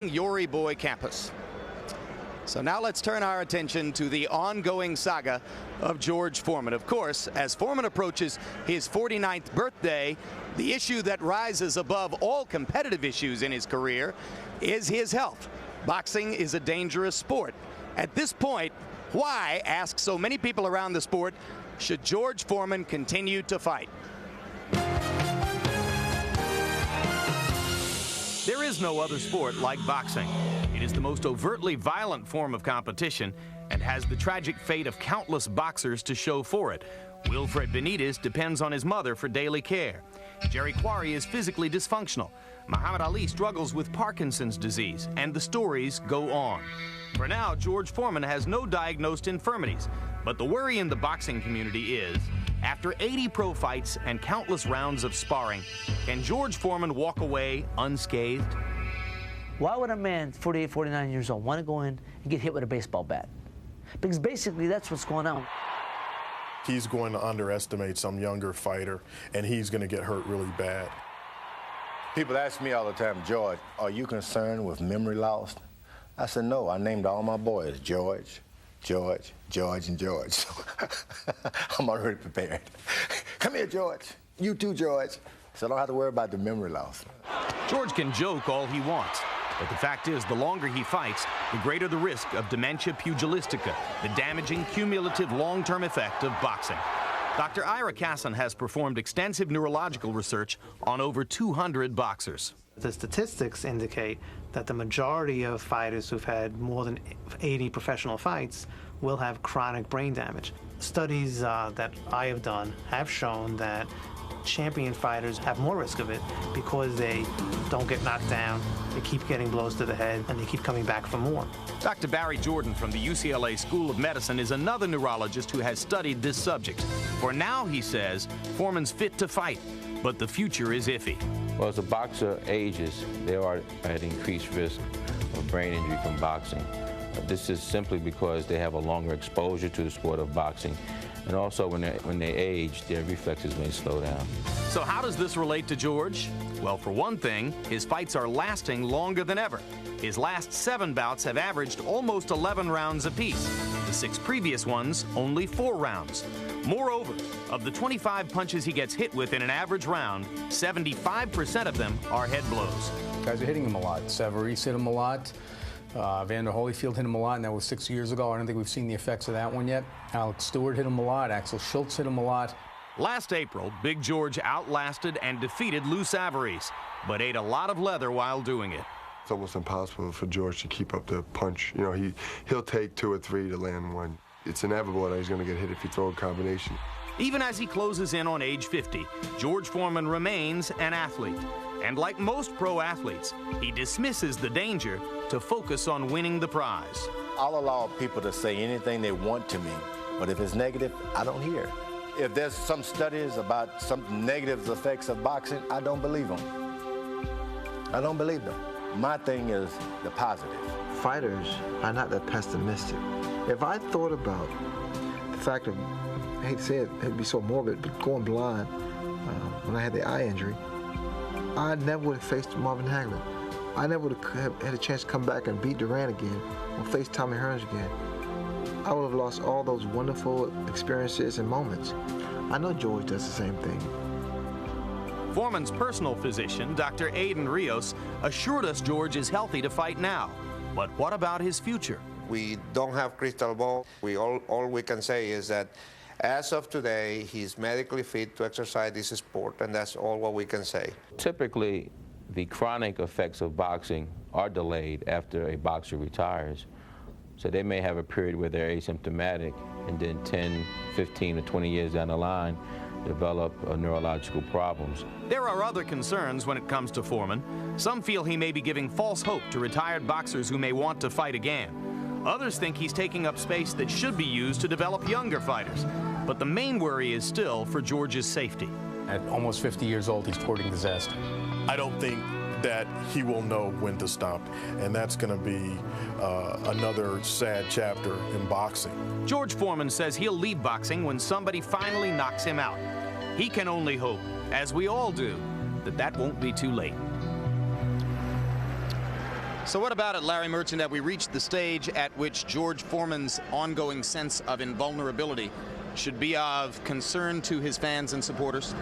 Yori Boy campus. So now let's turn our attention to the ongoing saga of George Foreman. Of course, as Foreman approaches his 49th birthday, the issue that rises above all competitive issues in his career is his health. Boxing is a dangerous sport. At this point, why, ask so many people around the sport, should George Foreman continue to fight? There is no other sport like boxing. It is the most overtly violent form of competition and has the tragic fate of countless boxers to show for it. Wilfred Benitez depends on his mother for daily care. Jerry Quarry is physically dysfunctional. Muhammad Ali struggles with Parkinson's disease, and the stories go on. For now, George Foreman has no diagnosed infirmities, but the worry in the boxing community is, after 80 pro fights and countless rounds of sparring, can George Foreman walk away unscathed? Why would a man 48, 49 years old want to go in and get hit with a baseball bat? Because basically that's what's going on. He's going to underestimate some younger fighter, and he's going to get hurt really bad. People ask me all the time, George, are you concerned with memory loss? I said, no, I named all my boys George, George, George, and George. So I'm already prepared. Come here, George. You too, George. So I don't have to worry about the memory loss. George can joke all he wants, but the fact is, the longer he fights, the greater the risk of dementia pugilistica, the damaging cumulative long-term effect of boxing. Dr. Ira Kassan has performed extensive neurological research on over 200 boxers. The statistics indicate that the majority of fighters who've had more than 80 professional fights will have chronic brain damage. Studies that I have done have shown that champion fighters have more risk of it because they don't get knocked down, they keep getting blows to the head, and they keep coming back for more. Dr. Barry Jordan from the UCLA School of Medicine is another neurologist who has studied this subject. For now, he says, Foreman's fit to fight, but the future is iffy. Well, as a boxer ages, they are at increased risk of brain injury from boxing. This is simply because they have a longer exposure to the sport of boxing. And also, when they age, their reflexes may slow down. So how does this relate to George? Well, for one thing, his fights are lasting longer than ever. His last 7 bouts have averaged almost 11 rounds apiece. The 6 previous ones, only 4 rounds. Moreover, of the 25 punches he gets hit with in an average round, 75% of them are head blows. Guys are hitting him a lot. Severeese hit him a lot. Vander Holyfield hit him a lot, and that was 6 years ago. I don't think we've seen the effects of that one yet. Alex Stewart hit him a lot. Axel Schultz hit him a lot. Last April, Big George outlasted and defeated Lou Savarese, but ate a lot of leather while doing it. It's almost impossible for George to keep up the punch. You know, he'll take 2 or 3 to land one. It's inevitable that he's going to get hit if you throw a combination. Even as he closes in on age 50, George Foreman remains an athlete. And like most pro athletes, he dismisses the danger to focus on winning the prize. I'll allow people to say anything they want to me, but if it's negative, I don't hear it. If there's some studies about some negative effects of boxing, I don't believe them. I don't believe them. My thing is the positive. Fighters are not that pessimistic. If I thought about the fact of, I hate to say it, it'd be so morbid, but going blind when I had the eye injury, I never would have faced Marvin Hagler. I never would have had a chance to come back and beat Durant again or face Tommy Hearns again. I would have lost all those wonderful experiences and moments. I know George does the same thing. Foreman's personal physician, Dr. Aiden Rios, assured us George is healthy to fight now. But what about his future? We don't have crystal ball. All we can say is that as of today, he's medically fit to exercise this sport, and that's all what we can say. Typically, the chronic effects of boxing are delayed after a boxer retires. So they may have a period where they're asymptomatic, and then 10, 15, or 20 years down the line, develop neurological problems. There are other concerns when it comes to Foreman. Some feel he may be giving false hope to retired boxers who may want to fight again. Others think he's taking up space that should be used to develop younger fighters. But the main worry is still for George's safety. At almost 50 years old, he's courting disaster. I don't think that he will know when to stop, and that's going to be another sad chapter in boxing. George Foreman says he'll leave boxing when somebody finally knocks him out. He can only hope, as we all do, that that won't be too late. So what about it, Larry Merchant, that we reached the stage at which George Foreman's ongoing sense of invulnerability should be of concern to his fans and supporters?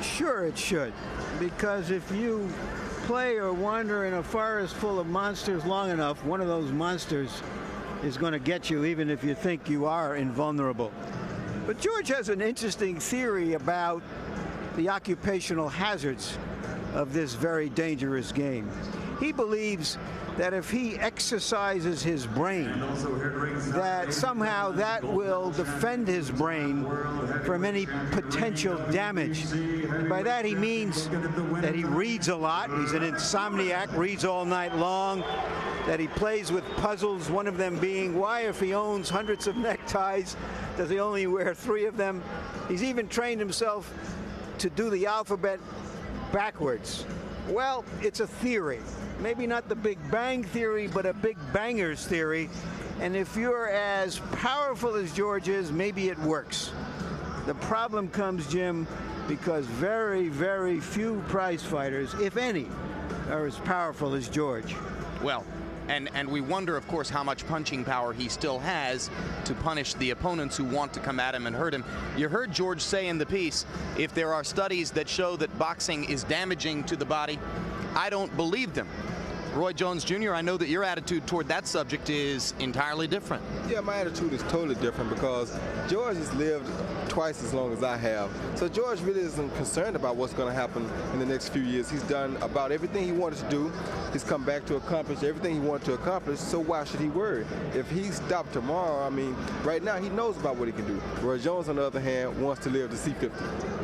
Sure it should, because if you play or wander in a forest full of monsters long enough, one of those monsters is going to get you even if you think you are invulnerable. But George has an interesting theory about the occupational hazards of this very dangerous game. He believes that if he exercises his brain, that somehow that will defend his brain from any potential damage. And by that he means that he reads a lot. He's an insomniac, reads all night long, that he plays with puzzles, one of them being why, if he owns hundreds of neckties, does he only wear 3 of them? He's even trained himself to do the alphabet backwards. Well, it's a theory. Maybe not the Big Bang theory, but a Big Bangers theory. And if you're as powerful as George is, maybe it works. The problem comes, Jim, because very, very few prize fighters, if any, are as powerful as George. Well, and we wonder, of course, how much punching power he still has to punish the opponents who want to come at him and hurt him. You heard George say in the piece, if there are studies that show that boxing is damaging to the body, I don't believe them. Roy Jones Jr., I know that your attitude toward that subject is entirely different. Yeah, my attitude is totally different because George has lived twice as long as I have. So George really isn't concerned about what's going to happen in the next few years. He's done about everything he wanted to do. He's come back to accomplish everything he wanted to accomplish, so why should he worry? If he stopped tomorrow, I mean, right now he knows about what he can do. Roy Jones, on the other hand, wants to live to see 50.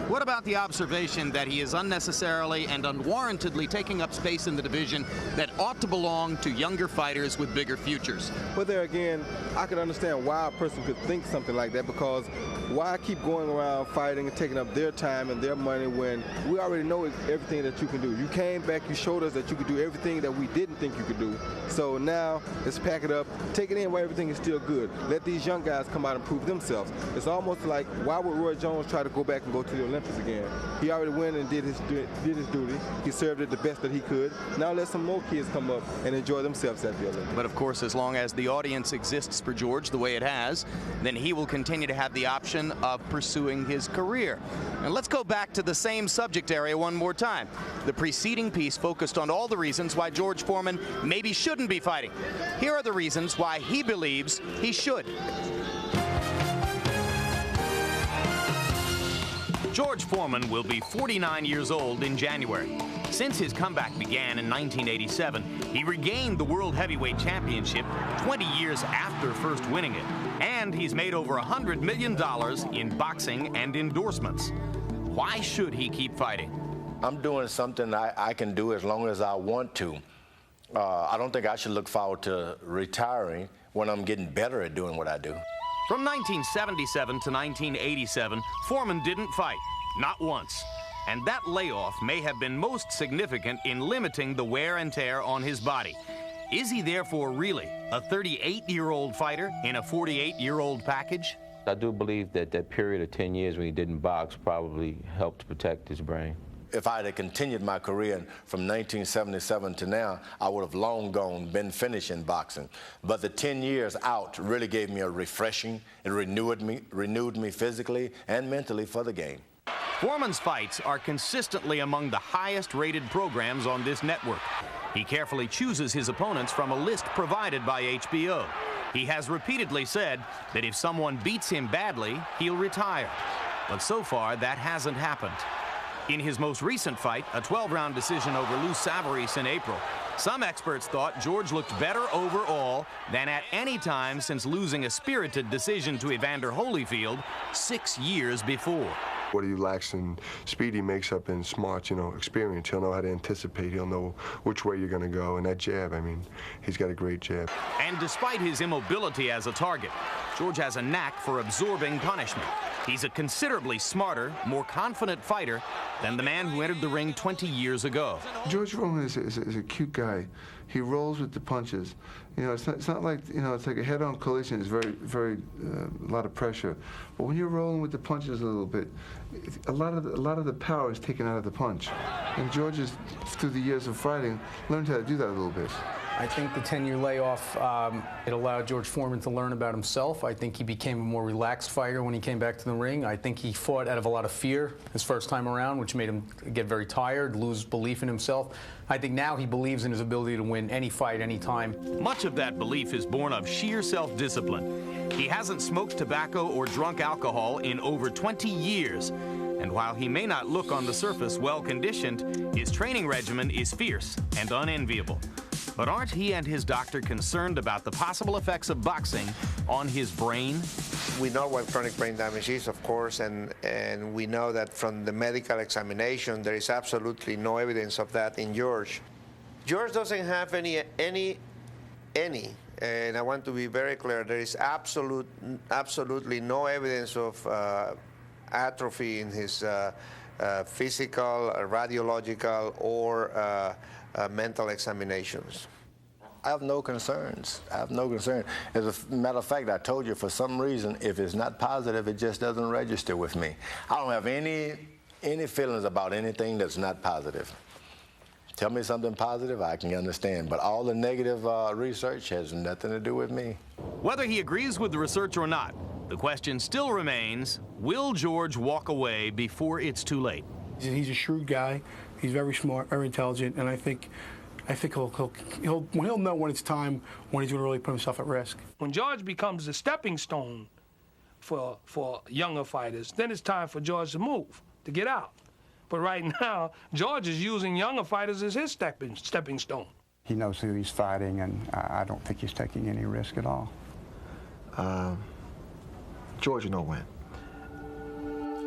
What about the observation that he is unnecessarily and unwarrantedly taking up space in the division that ought to belong to younger fighters with bigger futures? But there again, I can understand why a person could think something like that, because why keep going around fighting and taking up their time and their money when we already know everything that you can do? You came back, you showed us that you could do everything that we didn't think you could do. So now let's pack it up, take it in where everything is still good. Let these young guys come out and prove themselves. It's almost like, why would Roy Jones try to go back and go to the Olympics again? He already went and did his duty. He served it the best that he could. Now let some more kids come up and enjoy themselves at the Olympics. But of course, as long as the audience exists for George the way it has, then he will continue to have the option of pursuing his career. And let's go back to the same subject area one more time. The preceding piece focused on all the reasons why George Foreman maybe shouldn't be fighting. Here are the reasons why he believes he should. George Foreman will be 49 years old in January. Since his comeback began in 1987, he regained the World Heavyweight Championship 20 years after first winning it. And he's made over $100 million in boxing and endorsements. Why should he keep fighting? I'm doing something I can do as long as I want to. I don't think I should look forward to retiring when I'm getting better at doing what I do. From 1977 to 1987, Foreman didn't fight, not once. And that layoff may have been most significant in limiting the wear and tear on his body. Is he therefore really a 38-year-old fighter in a 48-year-old package? I do believe that that period of 10 years when he didn't box probably helped protect his brain. If I had continued my career from 1977 to now, I would have long gone, been finished in boxing. But the 10 years out really gave me a refreshing. It renewed me physically and mentally for the game. Foreman's fights are consistently among the highest-rated programs on this network. He carefully chooses his opponents from a list provided by HBO. He has repeatedly said that if someone beats him badly, he'll retire. But so far, that hasn't happened. In his most recent fight, a 12-round decision over Lou Savarese in April, some experts thought George looked better overall than at any time since losing a spirited decision to Evander Holyfield 6 years before. What he lacks in speed, he makes up in smart, experience. He'll know how to anticipate. He'll know which way you're going to go. And that jab, he's got a great jab. And despite his immobility as a target, George has a knack for absorbing punishment. He's a considerably smarter, more confident fighter than the man who entered the ring 20 years ago. George Foreman is a cute guy. He rolls with the punches. It's not like, it's like a head-on collision. It's very, a lot of pressure. But when you're rolling with the punches a little bit, a lot of the power is taken out of the punch. And George has, through the years of fighting, learned how to do that a little bit. I think the 10-year layoff, it allowed George Foreman to learn about himself. I think he became a more relaxed fighter when he came back to the ring. I think he fought out of a lot of fear his first time around, which made him get very tired, lose belief in himself. I think now he believes in his ability to win any fight, any time. Much of that belief is born of sheer self-discipline. He hasn't smoked tobacco or drunk alcohol in over 20 years. And while he may not look on the surface well-conditioned, his training regimen is fierce and unenviable. But aren't he and his doctor concerned about the possible effects of boxing on his brain? We know what chronic brain damage is, of course, and we know that from the medical examination, there is absolutely no evidence of that in George. George doesn't have any, and I want to be very clear, there is absolutely no evidence of atrophy in his physical, radiological, or mental examinations. I have no concerns. I have no concern. As a matter of fact, I told you, for some reason, if it's not positive, it just doesn't register with me. I don't have any feelings about anything that's not positive. Tell me something positive, I can understand. But all the negative research has nothing to do with me. Whether he agrees with the research or not, the question still remains, will George walk away before it's too late? He's a shrewd guy. He's very smart, very intelligent, and I think he'll know when it's time, when he's going to really put himself at risk. When George becomes a stepping stone for younger fighters, then it's time for George to move, to get out. But right now, George is using younger fighters as his stepping stone. He knows who he's fighting, and I don't think he's taking any risk at all. George will know when.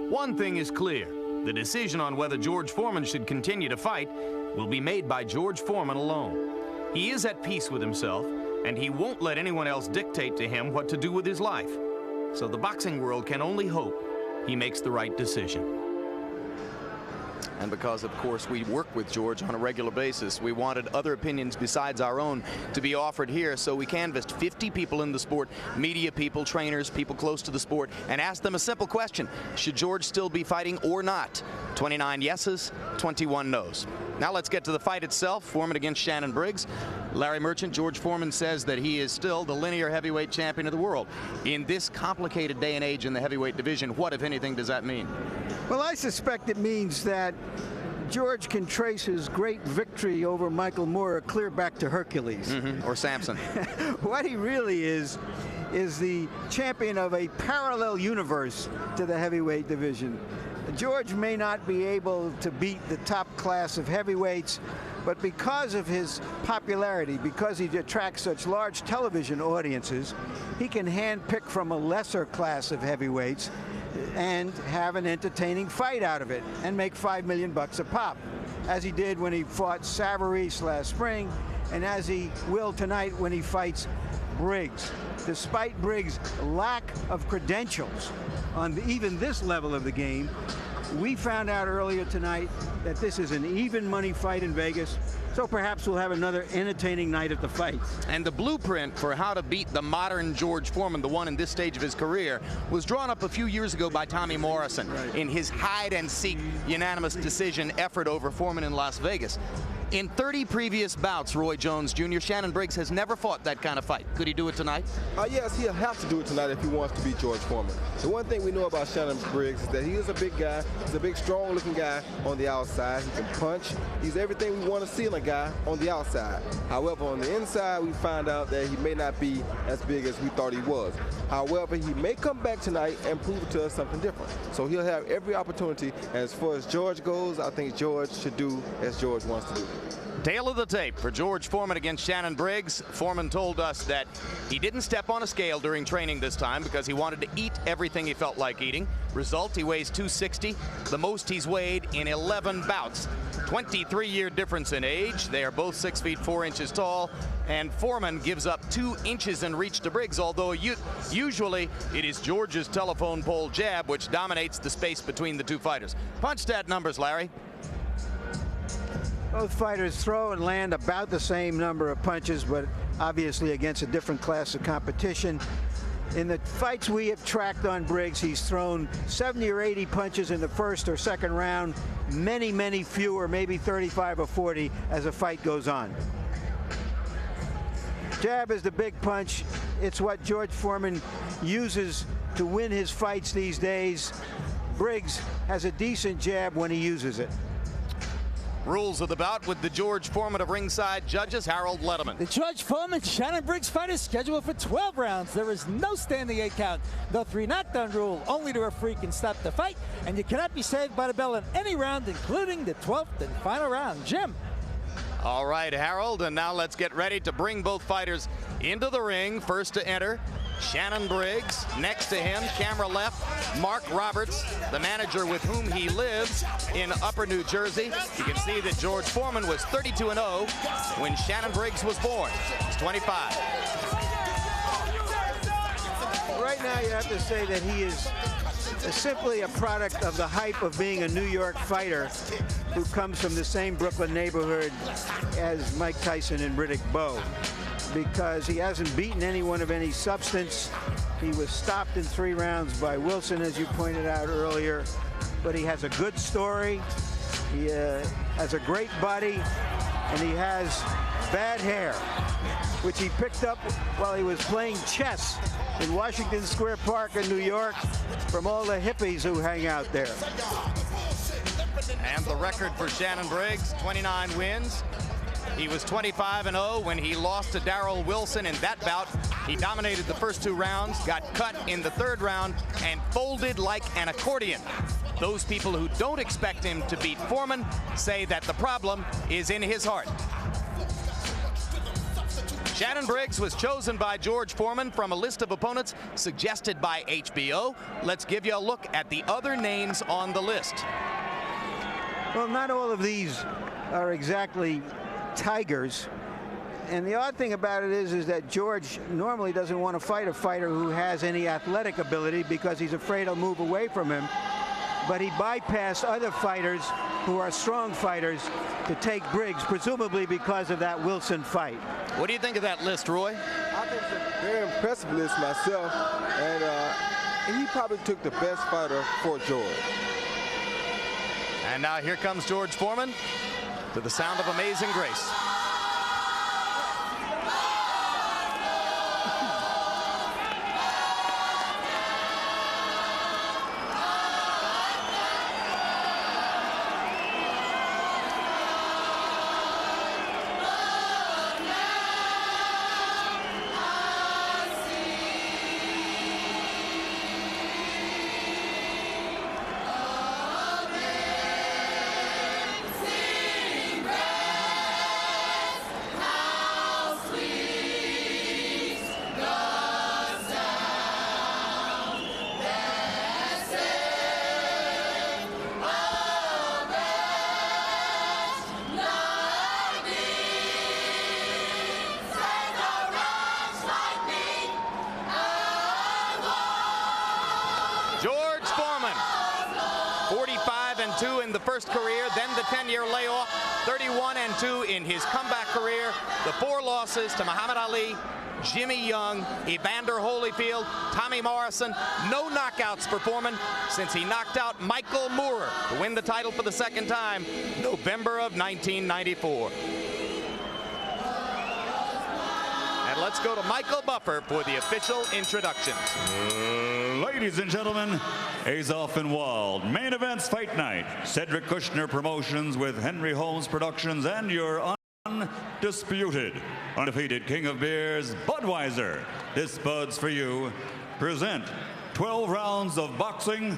One thing is clear. The decision on whether George Foreman should continue to fight will be made by George Foreman alone. He is at peace with himself, and he won't let anyone else dictate to him what to do with his life. So the boxing world can only hope he makes the right decision. And because, of course, we work with George on a regular basis, we wanted other opinions besides our own to be offered here. So we canvassed 50 people in the sport, media people, trainers, people close to the sport, and asked them a simple question. Should George still be fighting or not? 29 yeses, 21 no's. Now let's get to the fight itself. Foreman against Shannon Briggs. Larry Merchant, George Foreman says that he is still the linear heavyweight champion of the world. In this complicated day and age in the heavyweight division, what, if anything, does that mean? Well, I suspect it means that George can trace his great victory over Michael Moore clear back to Hercules. Or Samson. What he really is the champion of a parallel universe to the heavyweight division. George may not be able to beat the top class of heavyweights, but because of his popularity, because he attracts such large television audiences, he can handpick from a lesser class of heavyweights and have an entertaining fight out of it and make $5 million a pop, as he did when he fought Savarese last spring, and as he will tonight when he fights Briggs. Despite Briggs' lack of credentials on even this level of the game, we found out earlier tonight that this is an even money fight in Vegas, so perhaps we'll have another entertaining night at the fight. And the blueprint for how to beat the modern George Foreman, the one in this stage of his career, was drawn up a few years ago by Tommy Morrison in his hide-and-seek unanimous decision effort over Foreman in Las Vegas. In 30 previous bouts, Roy Jones Jr., Shannon Briggs has never fought that kind of fight. Could he do it tonight? Yes, he'll have to do it tonight if he wants to beat George Foreman. The one thing we know about Shannon Briggs is that he is a big guy. He's a big, strong-looking guy on the outside. He can punch. He's everything we want to see in a guy on the outside. However, on the inside, we find out that he may not be as big as we thought he was. However, he may come back tonight and prove to us something different. So he'll have every opportunity. As far as George goes, I think George should do as George wants to do. Tail of the tape for George Foreman against Shannon Briggs. Foreman told us that he didn't step on a scale during training this time because he wanted to eat everything he felt like eating. Result, he weighs 260, the most he's weighed in 11 bouts. 23-year difference in age. They are both 6 feet 4 inches tall, and Foreman gives up 2 inches in reach to Briggs, although usually it is George's telephone pole jab which dominates the space between the two fighters. Punch stat numbers, Larry. Both fighters throw and land about the same number of punches, but obviously against a different class of competition. In the fights we have tracked on Briggs, he's thrown 70 or 80 punches in the first or second round, many, many fewer, maybe 35 or 40 as a fight goes on. Jab is the big punch. It's what George Foreman uses to win his fights these days. Briggs has a decent jab when he uses it. Rules of the bout with the George Foreman of ringside judges, Harold Letterman. The George Foreman Shannon Briggs fight is scheduled for 12 rounds. There is no standing 8 count. The 3 knockdown rule. Only the referee can stop the fight, and you cannot be saved by the bell in any round, including the 12th and final round. Jim. All right, Harold, and now let's get ready to bring both fighters into the ring. First to enter, Shannon Briggs. Next to him, camera left, Mark Roberts, the manager with whom he lives in Upper New Jersey. You can see that George Foreman was 32-0 when Shannon Briggs was born. He's 25. Right now, you have to say that he is simply a product of the hype of being a New York fighter who comes from the same Brooklyn neighborhood as Mike Tyson and Riddick Bowe, because he hasn't beaten anyone of any substance. He was stopped in 3 rounds by Wilson, as you pointed out earlier, but he has a good story. He has a great body, and he has bad hair, which he picked up while he was playing chess in Washington Square Park in New York from all the hippies who hang out there. And the record for Shannon Briggs, 29 wins. He was 25-0 when he lost to Darrell Wilson in that bout. He dominated the first 2 rounds, got cut in the 3rd round, and folded like an accordion. Those people who don't expect him to beat Foreman say that the problem is in his heart. Shannon Briggs was chosen by George Foreman from a list of opponents suggested by HBO. Let's give you a look at the other names on the list. Well, not all of these are exactly tigers. And the odd thing about it is that George normally doesn't want to fight a fighter who has any athletic ability because he's afraid he'll move away from him. But he bypassed other fighters who are strong fighters to take Briggs, presumably because of that Wilson fight. What do you think of that list, Roy? I think it's a very impressive list myself, and he probably took the best fighter for George. And now here comes George Foreman to the sound of Amazing Grace. George Foreman, 45-2 in the first career, then the 10-year layoff, 31-2 in his comeback career, the 4 losses to Muhammad Ali, Jimmy Young, Evander Holyfield, Tommy Morrison. No knockouts for Foreman since he knocked out Michael Moorer to win the title for the 2nd time, November of 1994. And let's go to Michael Buffer for the official introductions. Ladies and gentlemen, Azoff and Wald, main events fight night. Cedric Kushner Promotions with Henry Holmes Productions and your undisputed, undefeated king of beers, Budweiser. This Bud's for you. Present 12 rounds of boxing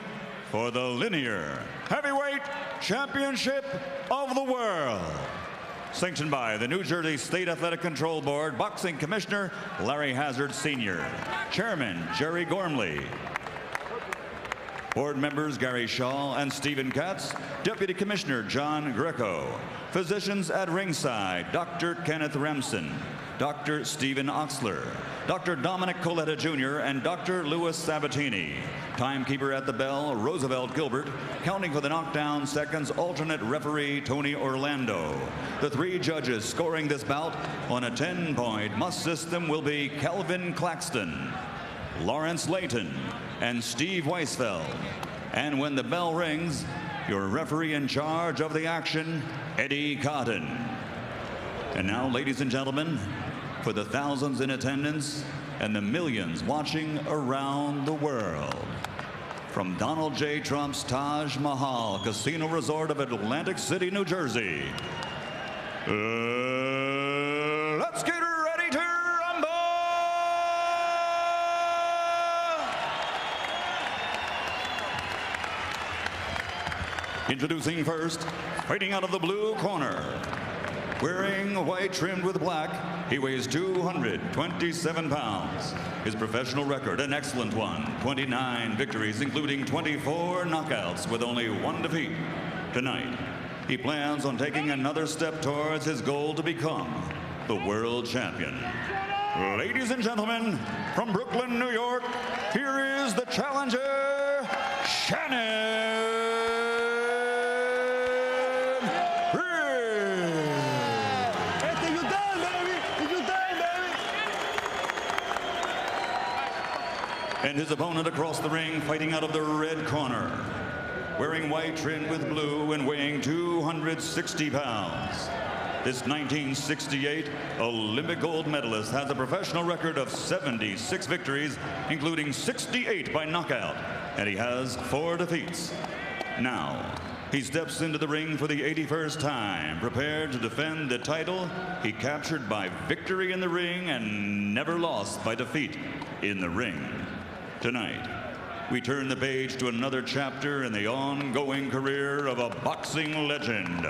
for the linear heavyweight championship of the world. Sanctioned by the New Jersey State Athletic Control Board, Boxing Commissioner Larry Hazard Sr., Chairman Jerry Gormley, Board members Gary Shaw and Stephen Katz, Deputy Commissioner John Greco, physicians at ringside, Dr. Kenneth Remsen, Dr. Stephen Oxler, Dr. Dominic Coletta Jr., and Dr. Louis Sabatini. Timekeeper at the bell, Roosevelt Gilbert. Counting for the knockdown seconds, alternate referee Tony Orlando. The 3 judges scoring this bout on a 10-point must system will be Kelvin Claxton, Lawrence Layton, and Steve Weisfeld. And when the bell rings, your referee in charge of the action, Eddie Cotton. And now, ladies and gentlemen, for the thousands in attendance and the millions watching around the world. From Donald J. Trump's Taj Mahal Casino Resort of Atlantic City, New Jersey, let's get ready to rumble! Introducing first, fighting out of the blue corner. Wearing white trimmed with black, he weighs 227 pounds. His professional record, an excellent one. 29 victories, including 24 knockouts with only 1 defeat. Tonight, he plans on taking another step towards his goal to become the world champion. Ladies and gentlemen, from Brooklyn, New York, here is the challenger, Shannon. And his opponent across the ring, fighting out of the red corner, wearing white trimmed with blue and weighing 260 pounds. This 1968 Olympic gold medalist has a professional record of 76 victories, including 68 by knockout, and he has 4 defeats. Now, he steps into the ring for the 81st time, prepared to defend the title he captured by victory in the ring and never lost by defeat in the ring. Tonight, we turn the page to another chapter in the ongoing career of a boxing legend.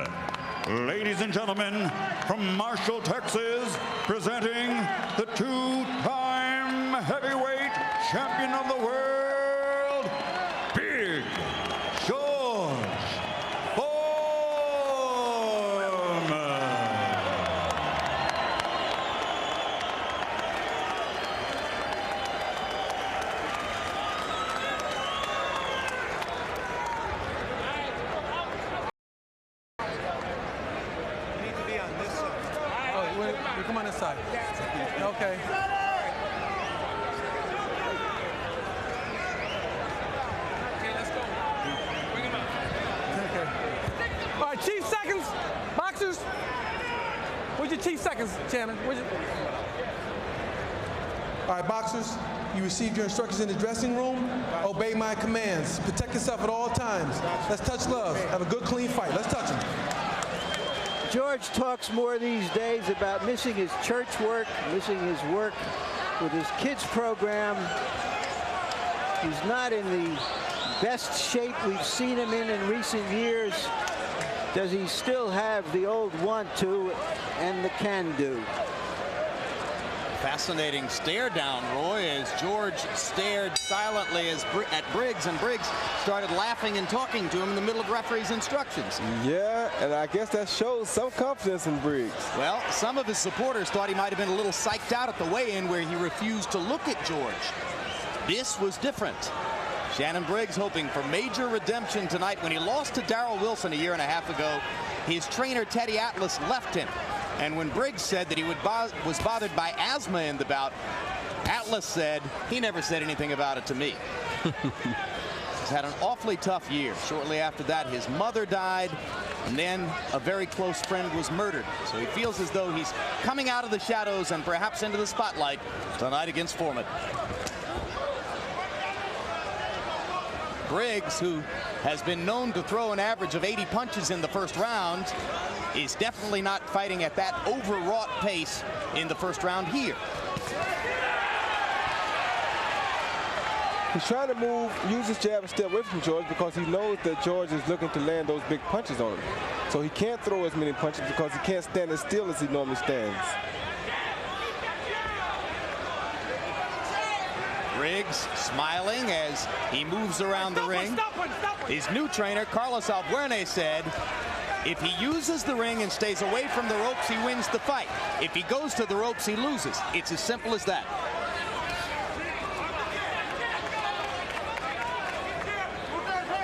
Ladies and gentlemen, from Marshall, Texas, presenting the 2-time heavyweight champion of the world, Big George Foreman. Come on this side. Okay. Okay, let's go. Bring him out. Okay. All right, chief seconds. Boxers. Where's your chief seconds, Shannon? All right, boxers. You received your instructions in the dressing room. Obey my commands. Protect yourself at all times. Let's touch gloves. Have a good, clean fight. Let's touch them. George talks more these days about missing his church work, missing his work with his kids program. He's not in the best shape we've seen him in recent years. Does he still have the old want-to and the can-do? Fascinating stare down, Roy, as George stared silently at Briggs, and Briggs started laughing and talking to him in the middle of referee's instructions. Yeah, and I guess that shows some confidence in Briggs. Well, some of his supporters thought he might have been a little psyched out at the weigh-in where he refused to look at George. This was different. Shannon Briggs hoping for major redemption tonight. When he lost to Darrell Wilson a year and a half ago, his trainer Teddy Atlas left him. And when Briggs said that he was bothered by asthma in the bout, Atlas said he never said anything about it to me. He's had an awfully tough year. Shortly after that, his mother died, and then a very close friend was murdered. So he feels as though he's coming out of the shadows and perhaps into the spotlight tonight against Foreman. Briggs, who has been known to throw an average of 80 punches in the first round, is definitely not fighting at that overwrought pace in the first round here. He's trying to use his jab and step away from George because he knows that George is looking to land those big punches on him. So he can't throw as many punches because he can't stand as still as he normally stands. Briggs smiling as he moves around the ring. His new trainer, Carlos Albuerne, said, if he uses the ring and stays away from the ropes, he wins the fight. If he goes to the ropes, he loses. It's as simple as that.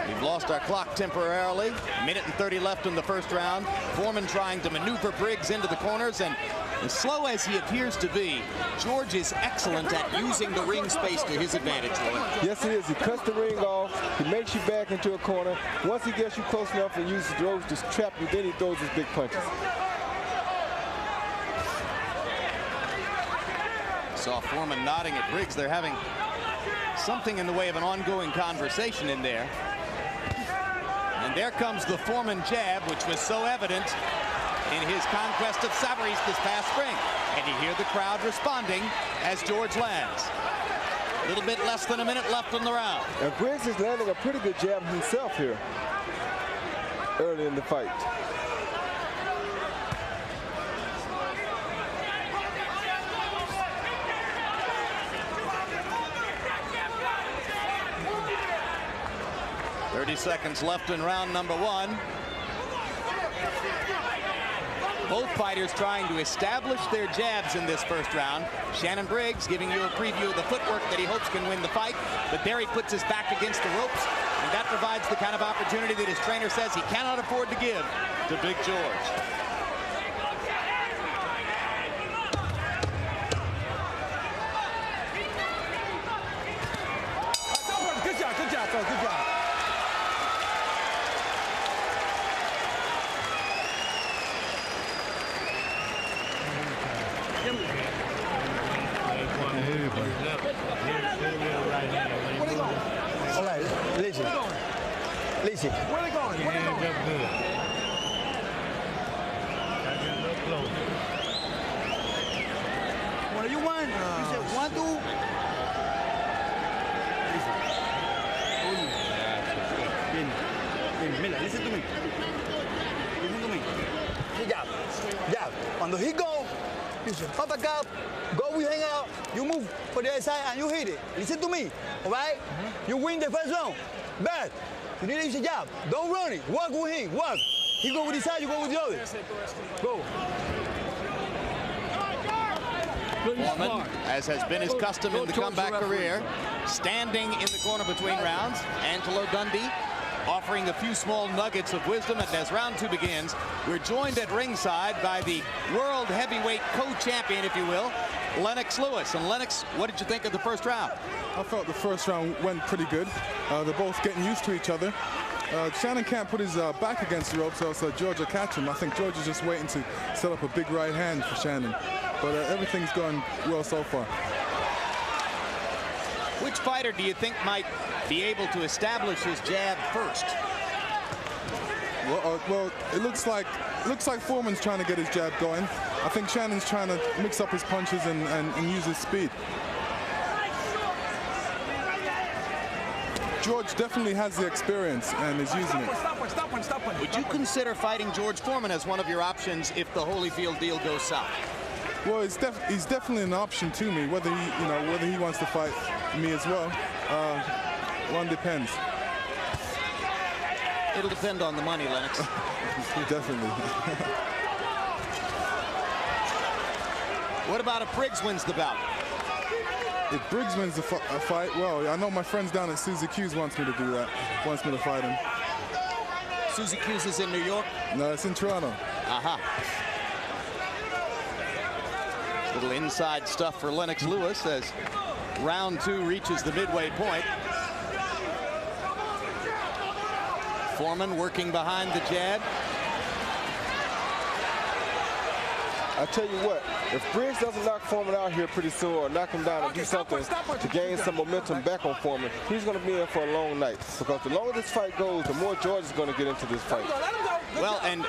We've lost our clock temporarily. A minute and 30 left in the first round. Foreman trying to maneuver Briggs into the corners, and as slow as he appears to be, George is excellent at using the ring space to his advantage, Roy. Yes, he is. He cuts the ring off. He makes you back into a corner. Once he gets you close enough and uses the ropes to trap you, then he throws his big punches. Saw Foreman nodding at Briggs. They're having something in the way of an ongoing conversation in there. And there comes the Foreman jab, which was so evident in his conquest of Savarese this past spring. And you hear the crowd responding as George lands. A little bit less than a minute left in the round. And Briggs is landing a pretty good jab himself here early in the fight. Seconds left in round number 1. Both fighters trying to establish their jabs in this first round. Shannon Briggs giving you a preview of the footwork that he hopes can win the fight. But there he puts his back against the ropes, and that provides the kind of opportunity that his trainer says he cannot afford to give to Big George. Good job, fellas, good job. All right, listen. Listen. Where are they going? Where are they going? What do you want? You said 1, 2. Listen to me. Listen to me. Jab. Jab. Cuando he go, you say, up, go, we hang out, you move for the other side and you hit it. Listen to me, all right? You win the first round. Bad. You need to use a jab. Don't run it. Work with him. Work. He go with the side, you go with the other. Go. Foreman, as has been his custom in the comeback career, standing in the corner between rounds. Angelo Dundee offering a few small nuggets of wisdom. And as round 2 begins, we're joined at ringside by the world heavyweight co-champion, if you will, Lennox Lewis. And Lennox, what did you think of the first round? I felt the first round went pretty good. They're both getting used to each other. Shannon can't put his back against the ropes, so George will catch him. I think George is just waiting to set up a big right hand for Shannon. But everything's going well so far. Which fighter do you think might be able to establish his jab first? Well, it looks like Foreman's trying to get his jab going. I think Shannon's trying to mix up his punches and use his speed. George definitely has the experience and is using it. Stop one. Would you consider fighting George Foreman as one of your options if the Holyfield deal goes south? Well, he's definitely an option to me. Whether he wants to fight me as well, one depends. It'll depend on the money, Lennox. Definitely. What about if Briggs wins the bout? If Briggs wins the fight, well, I know my friends down at Susie Q's wants me to do that. Wants me to fight him. Susie Q's is in New York? No, it's in Toronto. Aha. Little inside stuff for Lennox Lewis as round 2 reaches the midway point. Foreman working behind the jab. I tell you what, if Briggs doesn't knock Foreman out here pretty soon or knock him down and do something to gain some momentum back on Foreman, he's going to be in for a long night. Because the longer this fight goes, the more George is going to get into this fight. Well, and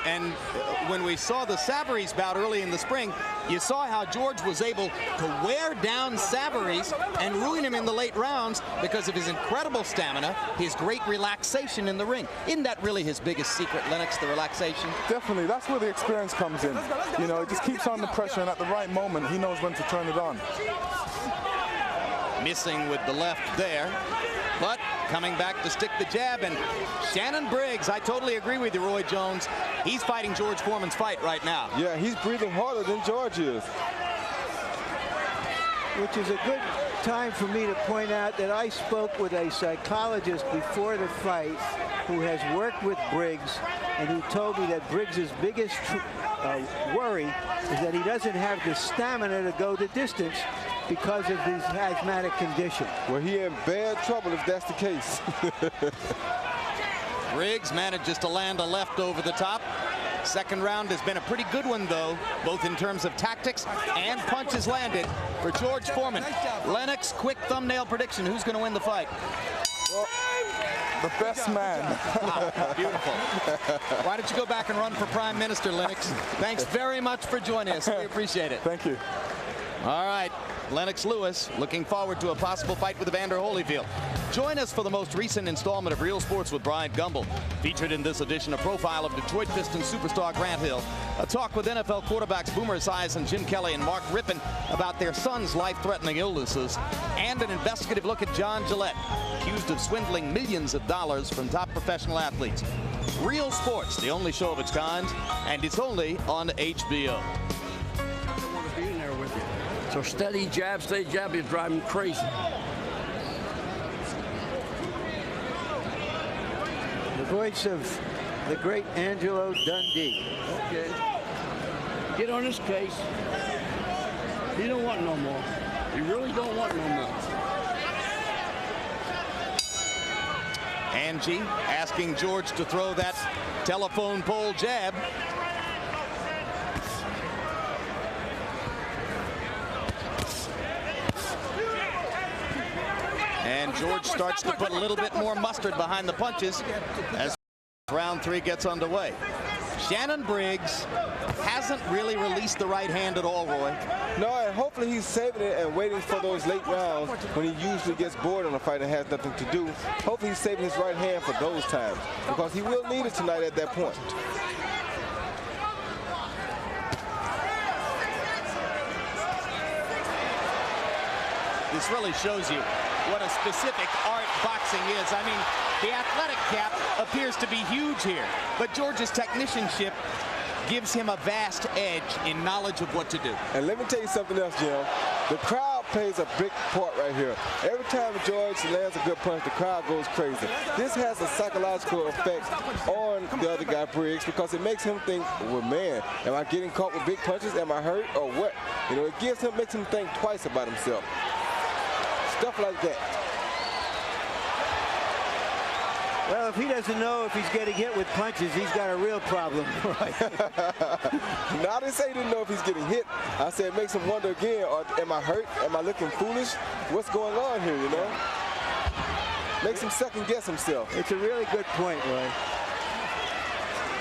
when we saw the Savarese bout early in the spring, you saw how George was able to wear down Savarese and ruin him in the late rounds because of his incredible stamina, his great relaxation in the ring. Isn't that really his biggest secret, Lennox, the relaxation? Definitely. That's where the experience comes in. You know, it just keeps on the pressure, and at the right moment, he knows when to turn it on. Missing with the left there, but coming back to stick the jab. And Shannon Briggs, I totally agree with you, Roy Jones. He's fighting George Foreman's fight right now. Yeah, he's breathing harder than George is. Which is a good time for me to point out that I spoke with a psychologist before the fight who has worked with Briggs, and who told me that Briggs' biggest worry is that he doesn't have the stamina to go the distance because of his asthmatic condition. Well, he in bad trouble if that's the case. Briggs manages to land a left over the top. Second round has been a pretty good one, though, both in terms of tactics and punches landed for George Foreman. Lennox, quick thumbnail prediction. Who's going to win the fight? Well, the best man. Beautiful. Why don't you go back and run for Prime Minister, Lennox? Thanks very much for joining us. We appreciate it. Thank you. All right. Lennox Lewis looking forward to a possible fight with Evander Holyfield. Join us for the most recent installment of Real Sports with Bryant Gumbel. Featured in this edition, a profile of Detroit Pistons superstar Grant Hill, a talk with NFL quarterbacks Boomer Esiason, Jim Kelly, and Mark Rippon about their son's life-threatening illnesses, and an investigative look at John Gillette, accused of swindling millions of dollars from top professional athletes. Real Sports, the only show of its kind, and it's only on HBO. So steady jab, you drive me crazy. The voice of the great Angelo Dundee. Okay. Get on his case. You don't want no more. You really don't want no more. Angie asking George to throw that telephone pole jab. And George starts to put a little bit more mustard behind the punches as round 3 gets underway. Shannon Briggs hasn't really released the right hand at all, Roy. No, and hopefully he's saving it and waiting for those late rounds when he usually gets bored on a fight and has nothing to do. Hopefully he's saving his right hand for those times because he will need it tonight at that point. This really shows you what a specific art boxing is. I mean, the athletic cap appears to be huge here, but George's technicianship gives him a vast edge in knowledge of what to do. And let me tell you something else, Jim. The crowd plays a big part right here. Every time George lands a good punch, the crowd goes crazy. This has a psychological effect on the other guy, Briggs, because it makes him think, well, man, am I getting caught with big punches? Am I hurt or what? You know, it makes him think twice about himself. Stuff like that. Well, if he doesn't know if he's getting hit with punches, he's got a real problem. Right. Now, I didn't say he didn't know if he's getting hit. I said it makes him wonder again, am I hurt? Am I looking foolish? What's going on here, you know? Makes him second guess himself. It's a really good point, Roy.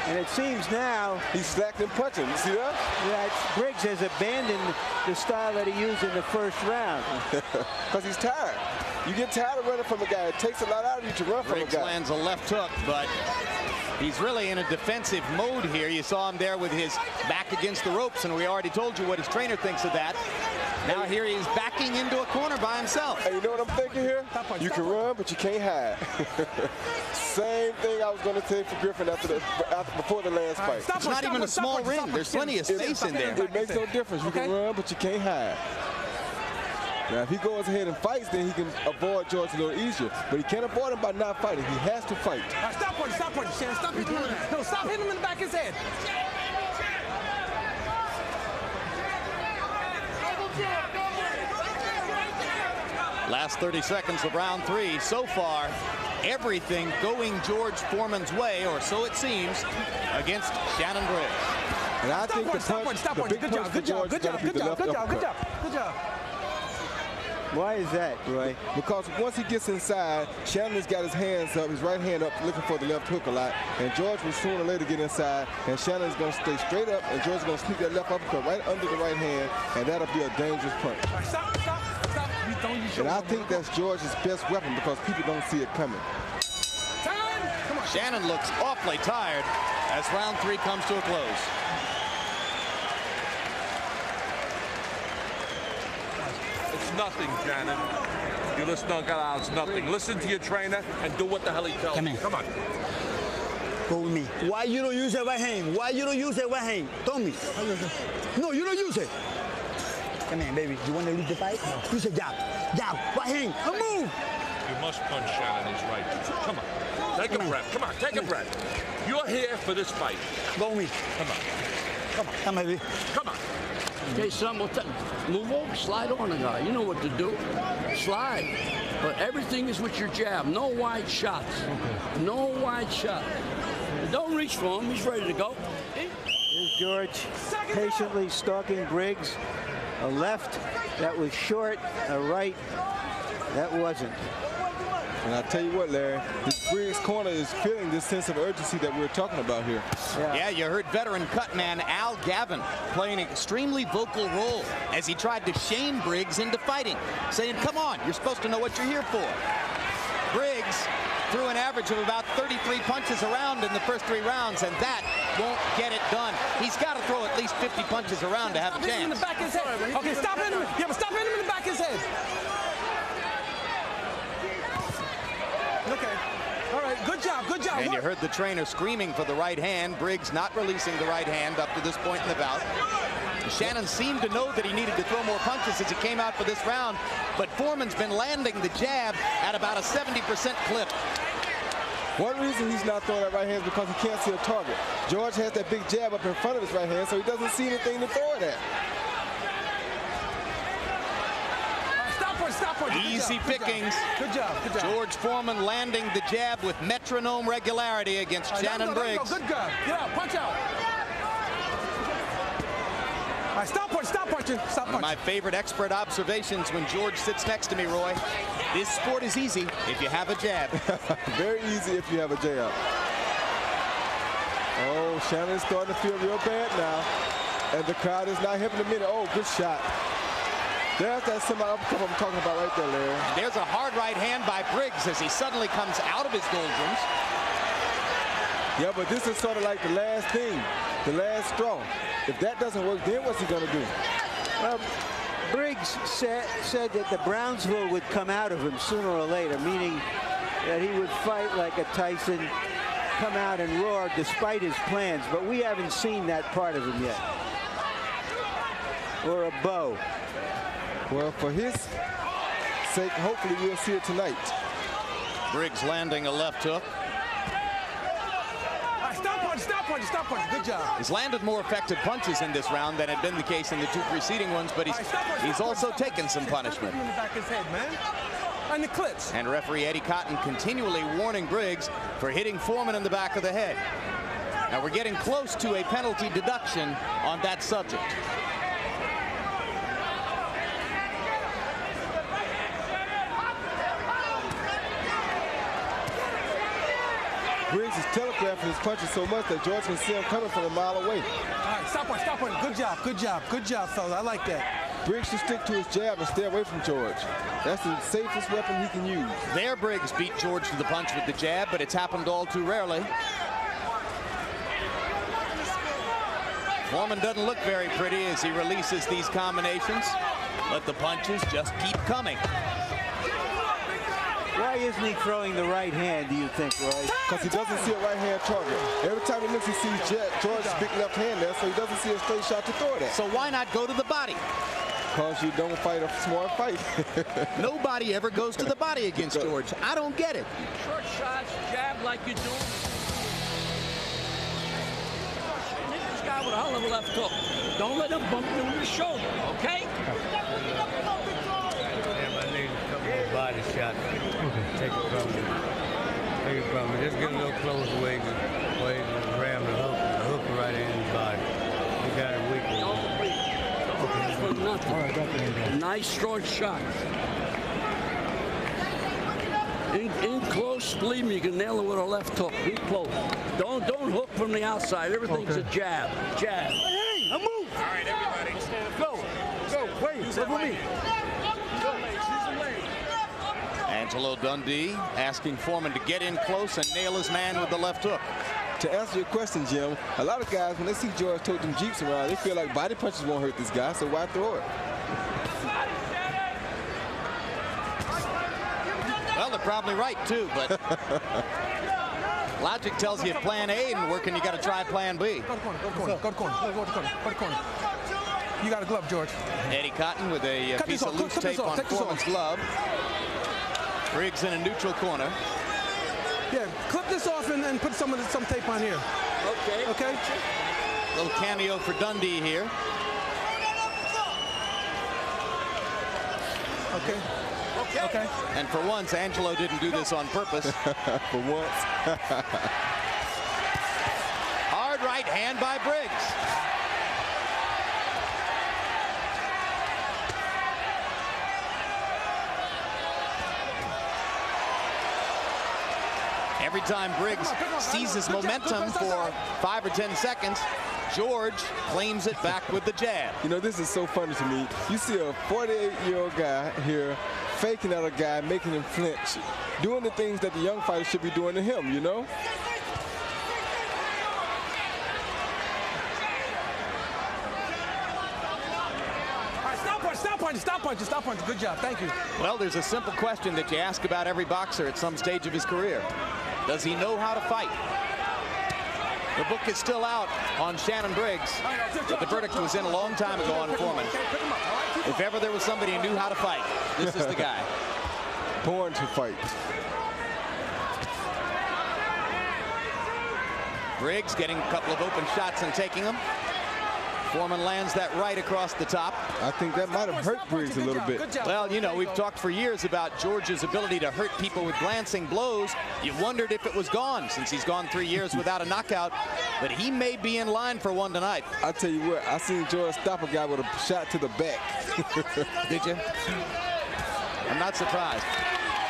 And it seems now he's slacked and punching. You see that? Yeah, Briggs has abandoned the style that he used in the first round. Because he's tired. You get tired of running from a guy. It takes a lot out of you to run from a Briggs guy. lands a left hook, but he's really in a defensive mode here. You saw him there with his back against the ropes, and we already told you what his trainer thinks of that. Now here he is backing into a corner by himself. Hey, you know what I'm thinking here? You can run, but you can't hide. Same thing I was going to say for Griffin before the last fight. It's not even a small ring. There's plenty of space in there. It makes no difference. You can run, but you can't hide. Now, if he goes ahead and fights, then he can avoid George a little easier. But he can't avoid him by not fighting. He has to fight. Stop punching, Shannon. Stop hitting him. No, stop hitting him in the back of his head. Last 30 seconds of round 3. So far, everything going George Foreman's way, or so it seems, against Shannon Briggs. And I think the big punch for George is going to be the left uppercut. Good job. Why is that, Roy? Because once he gets inside, Shannon's got his hands up, his right hand up, looking for the left hook a lot. And George will sooner or later get inside, and Shannon's going to stay straight up, and George's going to sneak that left uppercut right under the right hand, and that'll be a dangerous punch. Stop. And I think that's George's best weapon because people don't see it coming. Shannon looks awfully tired as round 3 comes to a close. It's nothing, Shannon. You listen to God, it's nothing. Listen to your trainer and do what the hell he tells you. Come on. Go with me. Why you don't use that right hand? Why you don't use that right hand? Tell me. No, you don't use it. Come here, baby. You want to leave the fight? No. Use a jab. Jab. Right hand. Move. You must punch Shannon. He's right. Come on. Take a breath. Come on. Take a breath. You're here for this fight. Go with me. Come on. Come on. Come on, baby. Come on. Okay, son, move over, slide on the guy. You know what to do. Slide. But everything is with your jab. No wide shots. No wide shots. Don't reach for him. He's ready to go. George patiently stalking Briggs. A left that was short, a right that wasn't. And I tell you what, Larry, this Briggs corner is feeling this sense of urgency that we're talking about here. Yeah, you heard veteran cutman Al Gavin playing an extremely vocal role as he tried to shame Briggs into fighting, saying, come on, you're supposed to know what you're here for. Briggs threw an average of about 33 punches around in the first 3 rounds, and that won't get it done. He's got to throw at least 50 punches around to have a chance. In the back of his head. Okay, stop hitting him. Yeah, but stop hitting him in the back of his head. Okay. All right. Good job. Good job. And you heard the trainer screaming for the right hand. Briggs not releasing the right hand up to this point in the bout. Shannon seemed to know that he needed to throw more punches as he came out for this round, but Foreman's been landing the jab at about a 70% clip. One reason he's not throwing that right hand is because he can't see a target. George has that big jab up in front of his right hand, so he doesn't see anything to throw it at. Stop punch. Easy pickings. Good job. George Foreman landing the jab with metronome regularity against Shannon Briggs. Good job. Get out. Punch out. All right, stop punching. One of my favorite expert observations when George sits next to me, Roy. This sport is easy if you have a jab. Very easy if you have a jab. Oh, Shannon's starting to feel real bad now. And the crowd is not helping him in. Oh, good shot. There's that semi-uppercut I'm talking about right there, Larry. There's a hard right hand by Briggs as he suddenly comes out of his doldrums. Yeah, but this is sort of like the last thing, the last straw. If that doesn't work, then what's he going to do? Briggs said that the Brownsville would come out of him sooner or later, meaning that he would fight like a Tyson, come out and roar despite his plans, but we haven't seen that part of him yet. Or a bow. Well, for his sake, hopefully we'll see it tonight. Briggs landing a left hook. Stop punch. Good job. He's landed more effective punches in this round than had been the case in the 2 preceding ones, but he's also taken some punishment. In the back of his head, man. And the clips. And referee Eddie Cotton continually warning Briggs for hitting Foreman in the back of the head. Now we're getting close to a penalty deduction on that subject. Briggs is telegraphing his punches so much that George can see him coming from a mile away. All right, stop punch. Good job, fellas. I like that. Briggs should stick to his jab and stay away from George. That's the safest weapon he can use. There, Briggs beat George to the punch with the jab, but it's happened all too rarely. Foreman doesn't look very pretty as he releases these combinations, but the punches just keep coming. Why isn't he throwing the right hand, do you think, Roy? Because he doesn't see a right hand target. Every time he looks, he sees George's big left hand there, so he doesn't see a straight shot to throw it at. So why not go to the body? Because you don't fight a smart fight. Nobody ever goes to the body against George. I don't get it. Short shots, jab like you do. Hit this guy with a hell of a left hook. Don't let him bump you in the shoulder, okay? Body shot. Take it from me. Just get a little close way to ram the hook right in his body. You got it weak. For nothing. Nice short shot. In close, believe me, you can nail it with a left hook. Be close. Don't hook from the outside. Everything's a jab. Hey, a move. All right, everybody. Go. Wait, look for me. Angelo Dundee asking Foreman to get in close and nail his man with the left hook. To answer your question, Jim, a lot of guys, when they see George tote them Jeeps around, they feel like body punches won't hurt this guy, so why throw it? Well, they're probably right, too, but logic tells you if plan A isn't working, you got to try plan B. Go to corner. You got a glove, George. Eddie Cotton with a piece of loose tape on Foreman's glove. Briggs in a neutral corner. Yeah, clip this off and put some tape on here. Okay. Little cameo for Dundee here. Okay. And for once, Angelo didn't do this on purpose. For once. Hard right hand by Briggs. Every time Briggs seizes momentum for 5 or 10 seconds, George claims it back with the jab. You know, this is so funny to me. You see a 48-year-old guy here faking out a guy, making him flinch, doing the things that the young fighter should be doing to him, you know? Stop punching. Good job. Thank you. Well, there's a simple question that you ask about every boxer at some stage of his career. Does he know how to fight? The book is still out on Shannon Briggs, but the verdict was in a long time ago on Foreman. If ever there was somebody who knew how to fight, this is the guy. Born to fight. Briggs getting a couple of open shots and taking them. Foreman lands that right across the top. I think that might have hurt Briggs a little bit. Well, you know, we've talked for years about George's ability to hurt people with glancing blows. You wondered if it was gone since he's gone 3 years without a knockout, but he may be in line for one tonight. I tell you what, I seen George stop a guy with a shot to the back. Did you? I'm not surprised.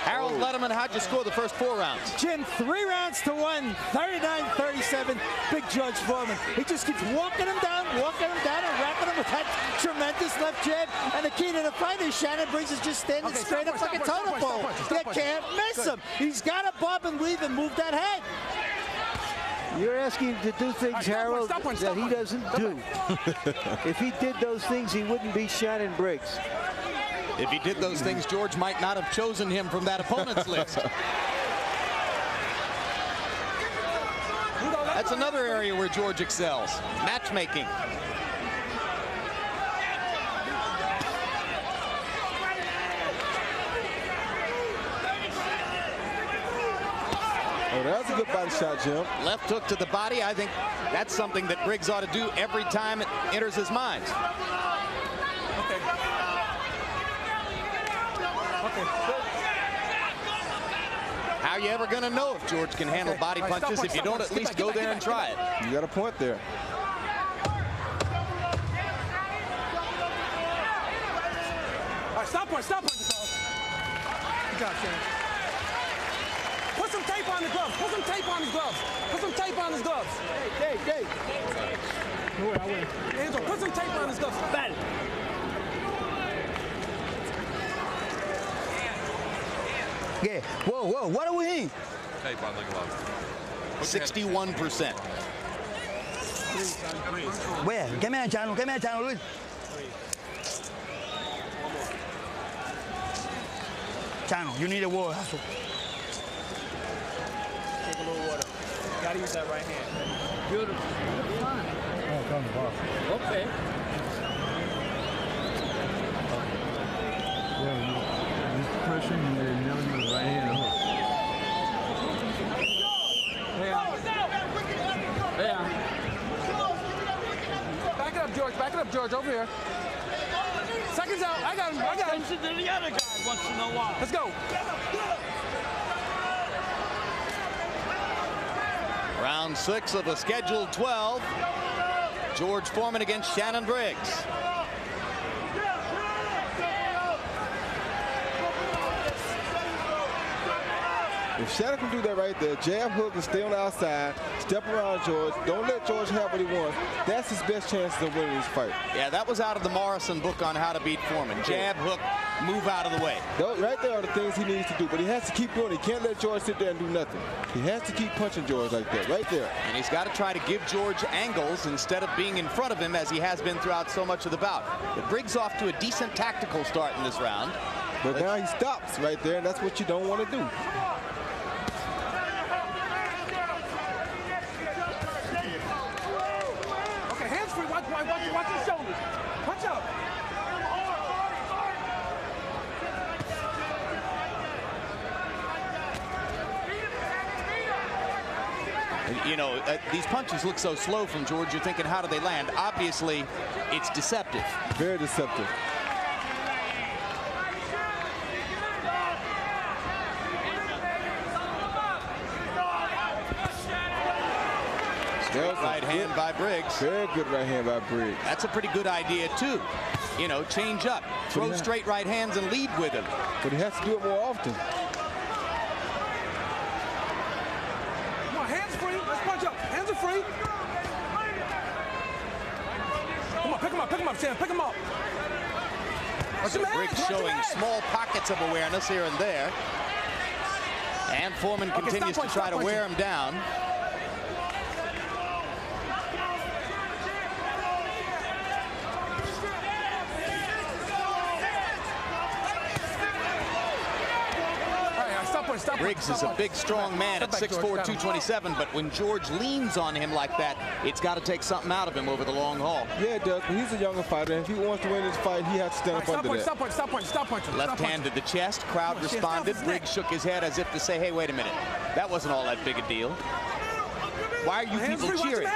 Harold Letterman, how'd you score the first 4 rounds? Jim, 3 rounds to 1, 39-37. Big George Foreman. He just keeps walking him down, and wrapping him with that tremendous left jab. And the key to the fight is Shannon Briggs is just standing straight up like a totem pole. You can't miss him. He's got to bob and weave and move that head. You're asking him to do things, Harold, that he doesn't do. If he did those things, he wouldn't beat Shannon Briggs. If he did those things, George might not have chosen him from that opponent's list. That's another area where George excels, matchmaking. Oh, that's a good body shot, Jim. Left hook to the body. I think that's something that Briggs ought to do every time it enters his mind. How are you ever going to know if George can handle body punches if you don't at least go there and try it? You got a point there. All right, stop punching. Good job, Shannon. Put some tape on the gloves. Put some tape on his gloves. Hey. I win. Put some tape on his gloves. Battle. Yeah. Whoa. What are we in? Tape on the glove. 61%. Where? Give me a channel, Luis. Channel, you need a water. Take a little water. Gotta use that right hand. Beautiful. Fine. Oh, come on. Okay. Yeah, use pressure and then never use the right hand hook. Back it up, George, over here. Seconds out. I got him. Attention to the other guy once in a while. Let's go. Round 6 of the scheduled 12. George Foreman against Shannon Briggs. If Shannon can do that right there, jab, hook, and stay on the outside, step around George, don't let George have what he wants, that's his best chances of winning this fight. Yeah, that was out of the Morrison book on how to beat Foreman. Jab, hook, move out of the way. Those right there are the things he needs to do, but he has to keep doing it. He can't let George sit there and do nothing. He has to keep punching George like that, right there. And he's got to try to give George angles instead of being in front of him as he has been throughout so much of the bout. But Briggs off to a decent tactical start in this round. But now he stops right there, and that's what you don't want to do. Watch his shoulders. Punch out. You know, these punches look so slow from George. You're thinking, how do they land? Obviously, it's deceptive. Very deceptive. right hand by Briggs. Very good right hand by Briggs. That's a pretty good idea, too. You know, change up, throw straight right hands and lead with him. But he has to do it more often. Come on, hands free. Let's punch up. Hands are free. Come on, pick him up, Shannon. Pick him up. So Briggs showing small pockets of awareness here and there. And Foreman continues to try to wear him down. Briggs is a big, strong man at 6'4", 227, but when George leans on him like that, it's got to take something out of him over the long haul. Yeah, it does, but he's a younger fighter, and if he wants to win this fight, he has to stand up under that. Stop punching. Left hand to the chest, crowd responded. Briggs shook his head as if to say, hey, wait a minute, that wasn't all that big a deal. Why are you people cheering?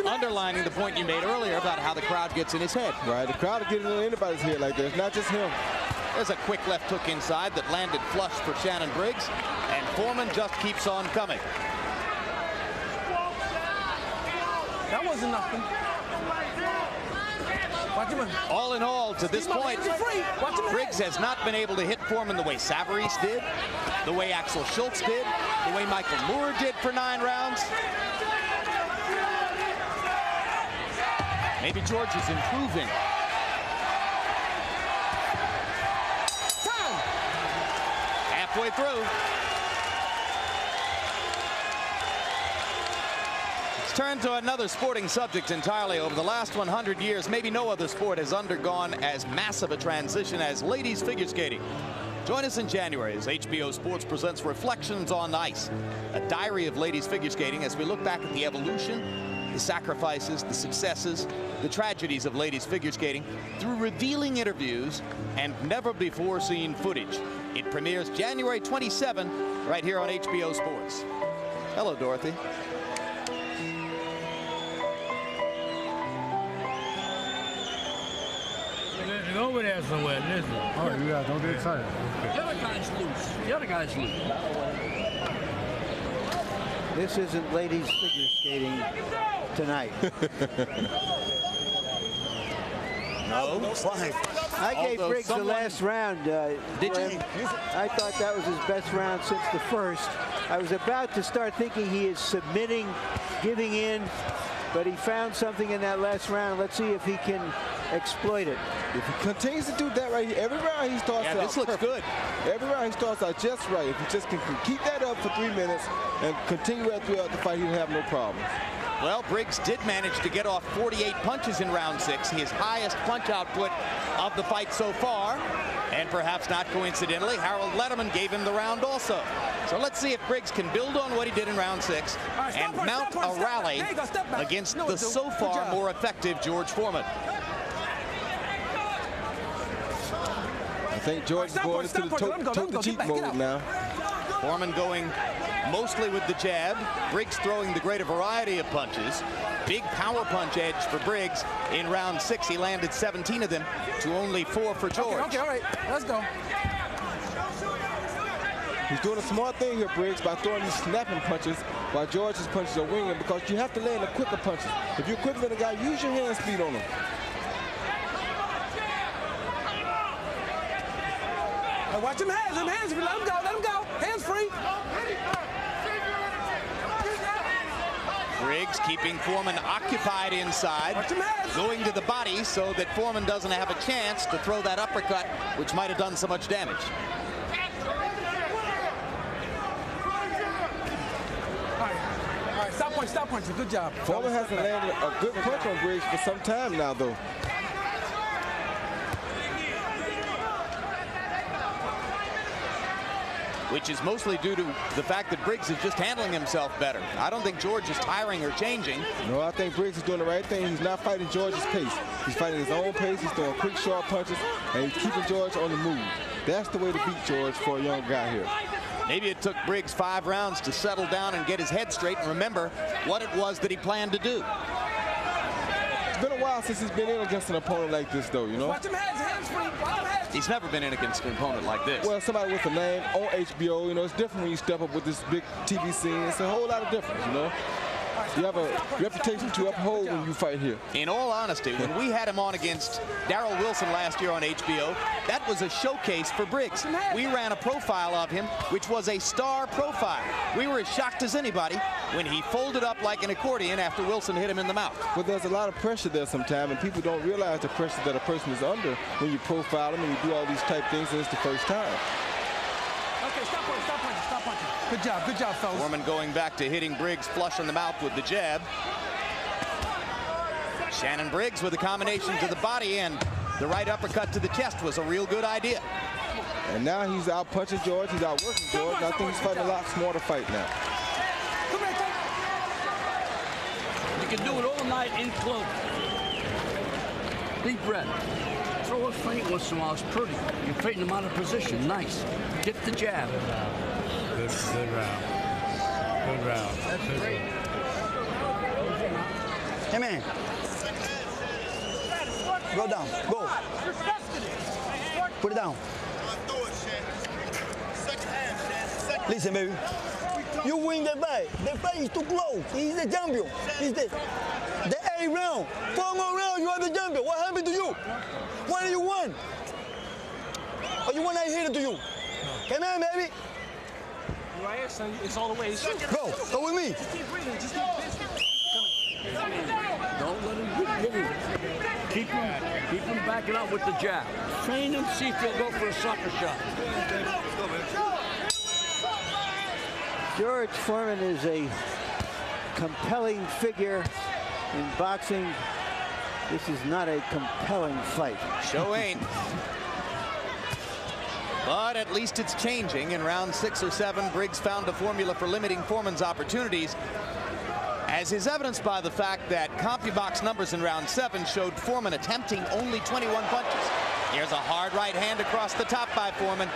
Underlining the point you made earlier about how the crowd gets in his head. Right, the crowd is getting in anybody's head like that. It's not just him. There's a quick left hook inside that landed flush for Shannon Briggs, and Foreman just keeps on coming. That wasn't nothing. All in all, to this point, Briggs has not been able to hit Foreman the way Savarese did, the way Axel Schultz did, the way Michael Moore did for 9 rounds. Maybe George is improving. Halfway through. Let's turn to another sporting subject entirely. Over the last 100 years, maybe no other sport has undergone as massive a transition as ladies figure skating. Join us in January as HBO Sports presents Reflections on Ice, a diary of ladies figure skating as we look back at the evolution, the sacrifices, the successes, the tragedies of ladies figure skating through revealing interviews and never before seen footage. It premieres January 27 right here on HBO Sports. Hello, Dorothy. Go over there somewhere, listen. Oh, yeah, don't get excited. The other guy's loose. The other guy's loose. This isn't ladies figure skating tonight. No, fine. I gave Briggs the last round. Did you? I thought that was his best round since the first. I was about to start thinking he is submitting, giving in, but he found something in that last round. Let's see if he can exploit it. If he continues to do that right here, every round he starts out this looks good. Every round he starts out just right. If he just can keep that up for 3 minutes and continue that throughout the fight, he'll have no problem. Well, Briggs did manage to get off 48 punches in round 6, his highest punch output of the fight so far. And perhaps not coincidentally, Harold Letterman gave him the round also. So let's see if Briggs can build on what he did in round 6 and mount a rally against the so far more effective George Foreman. I think George is going into the toe-to-cheek mode now. Foreman going mostly with the jab. Briggs throwing the greater variety of punches. Big power punch edge for Briggs. In round 6, he landed 17 of them to only 4 for George. Okay, all right. Let's go. He's doing a smart thing here, Briggs, by throwing these snapping punches while George's punches are winging, because you have to land the quicker punches. If you're quicker than the guy, use your hand speed on him. Watch him hands, let him go, hands free. Briggs keeping Foreman occupied inside, going to the body so that Foreman doesn't have a chance to throw that uppercut, which might have done so much damage. All right, stop punching, good job. Foreman hasn't landed a good punch on Briggs for some time now, though. Which is mostly due to the fact that Briggs is just handling himself better. I don't think George is tiring or changing. No, I think Briggs is doing the right thing. He's not fighting George's pace. He's fighting his own pace. He's throwing quick, sharp punches, and he's keeping George on the move. That's the way to beat George for a young guy here. Maybe it took Briggs 5 rounds to settle down and get his head straight and remember what it was that he planned to do. It's been a while since he's been in against an opponent like this, though, you know? Watch him hands free, watch him hands. He's never been in against an opponent like this. Well, somebody with a name on HBO, you know, it's different when you step up with this big TV scene. It's a whole lot of difference, you know? You have a reputation to uphold when you fight here. In all honesty, when we had him on against Darryl Wilson last year on HBO, that was a showcase for Briggs. We ran a profile of him, which was a star profile. We were as shocked as anybody when he folded up like an accordion after Wilson hit him in the mouth. Well, there's a lot of pressure there sometimes, and people don't realize the pressure that a person is under when you profile them and you do all these type things, and it's the first time. Okay, stop punching, stop punching, stop punching. Good job, fellas. Foreman going back to hitting Briggs flush in the mouth with the jab. Shannon Briggs with a combination to the body, and the right uppercut to the chest was a real good idea. And now he's out punching George, he's out working George, and I think he's fighting a lot smarter fight now. You can do it all night in close. Deep breath. Throw a feint once in a while. It's pretty. You're feinting them out of position. Nice. Get the jab. Good round. Good round. That's great. Hey, man. Go down. Go. Put it down. Listen, baby. You win the fight. The fight is too close. He's the champion. He's the 8th round. 4 more rounds, you are the champion. What happened to you? What do you want? Or you want I hit it to you? Come on, baby. Right here, son. It's all the way. Go with me. Just keep breathing. Just keep breathing. Don't let him get in. Keep him backing out with the jab. Train him, see if he'll go for a sucker shot. George Foreman is a compelling figure in boxing. This is not a compelling fight. Show ain't. But at least it's changing. In round 6 or 7, Briggs found a formula for limiting Foreman's opportunities, as is evidenced by the fact that CompuBox numbers in round 7 showed Foreman attempting only 21 punches. Here's a hard right hand across the top by Foreman.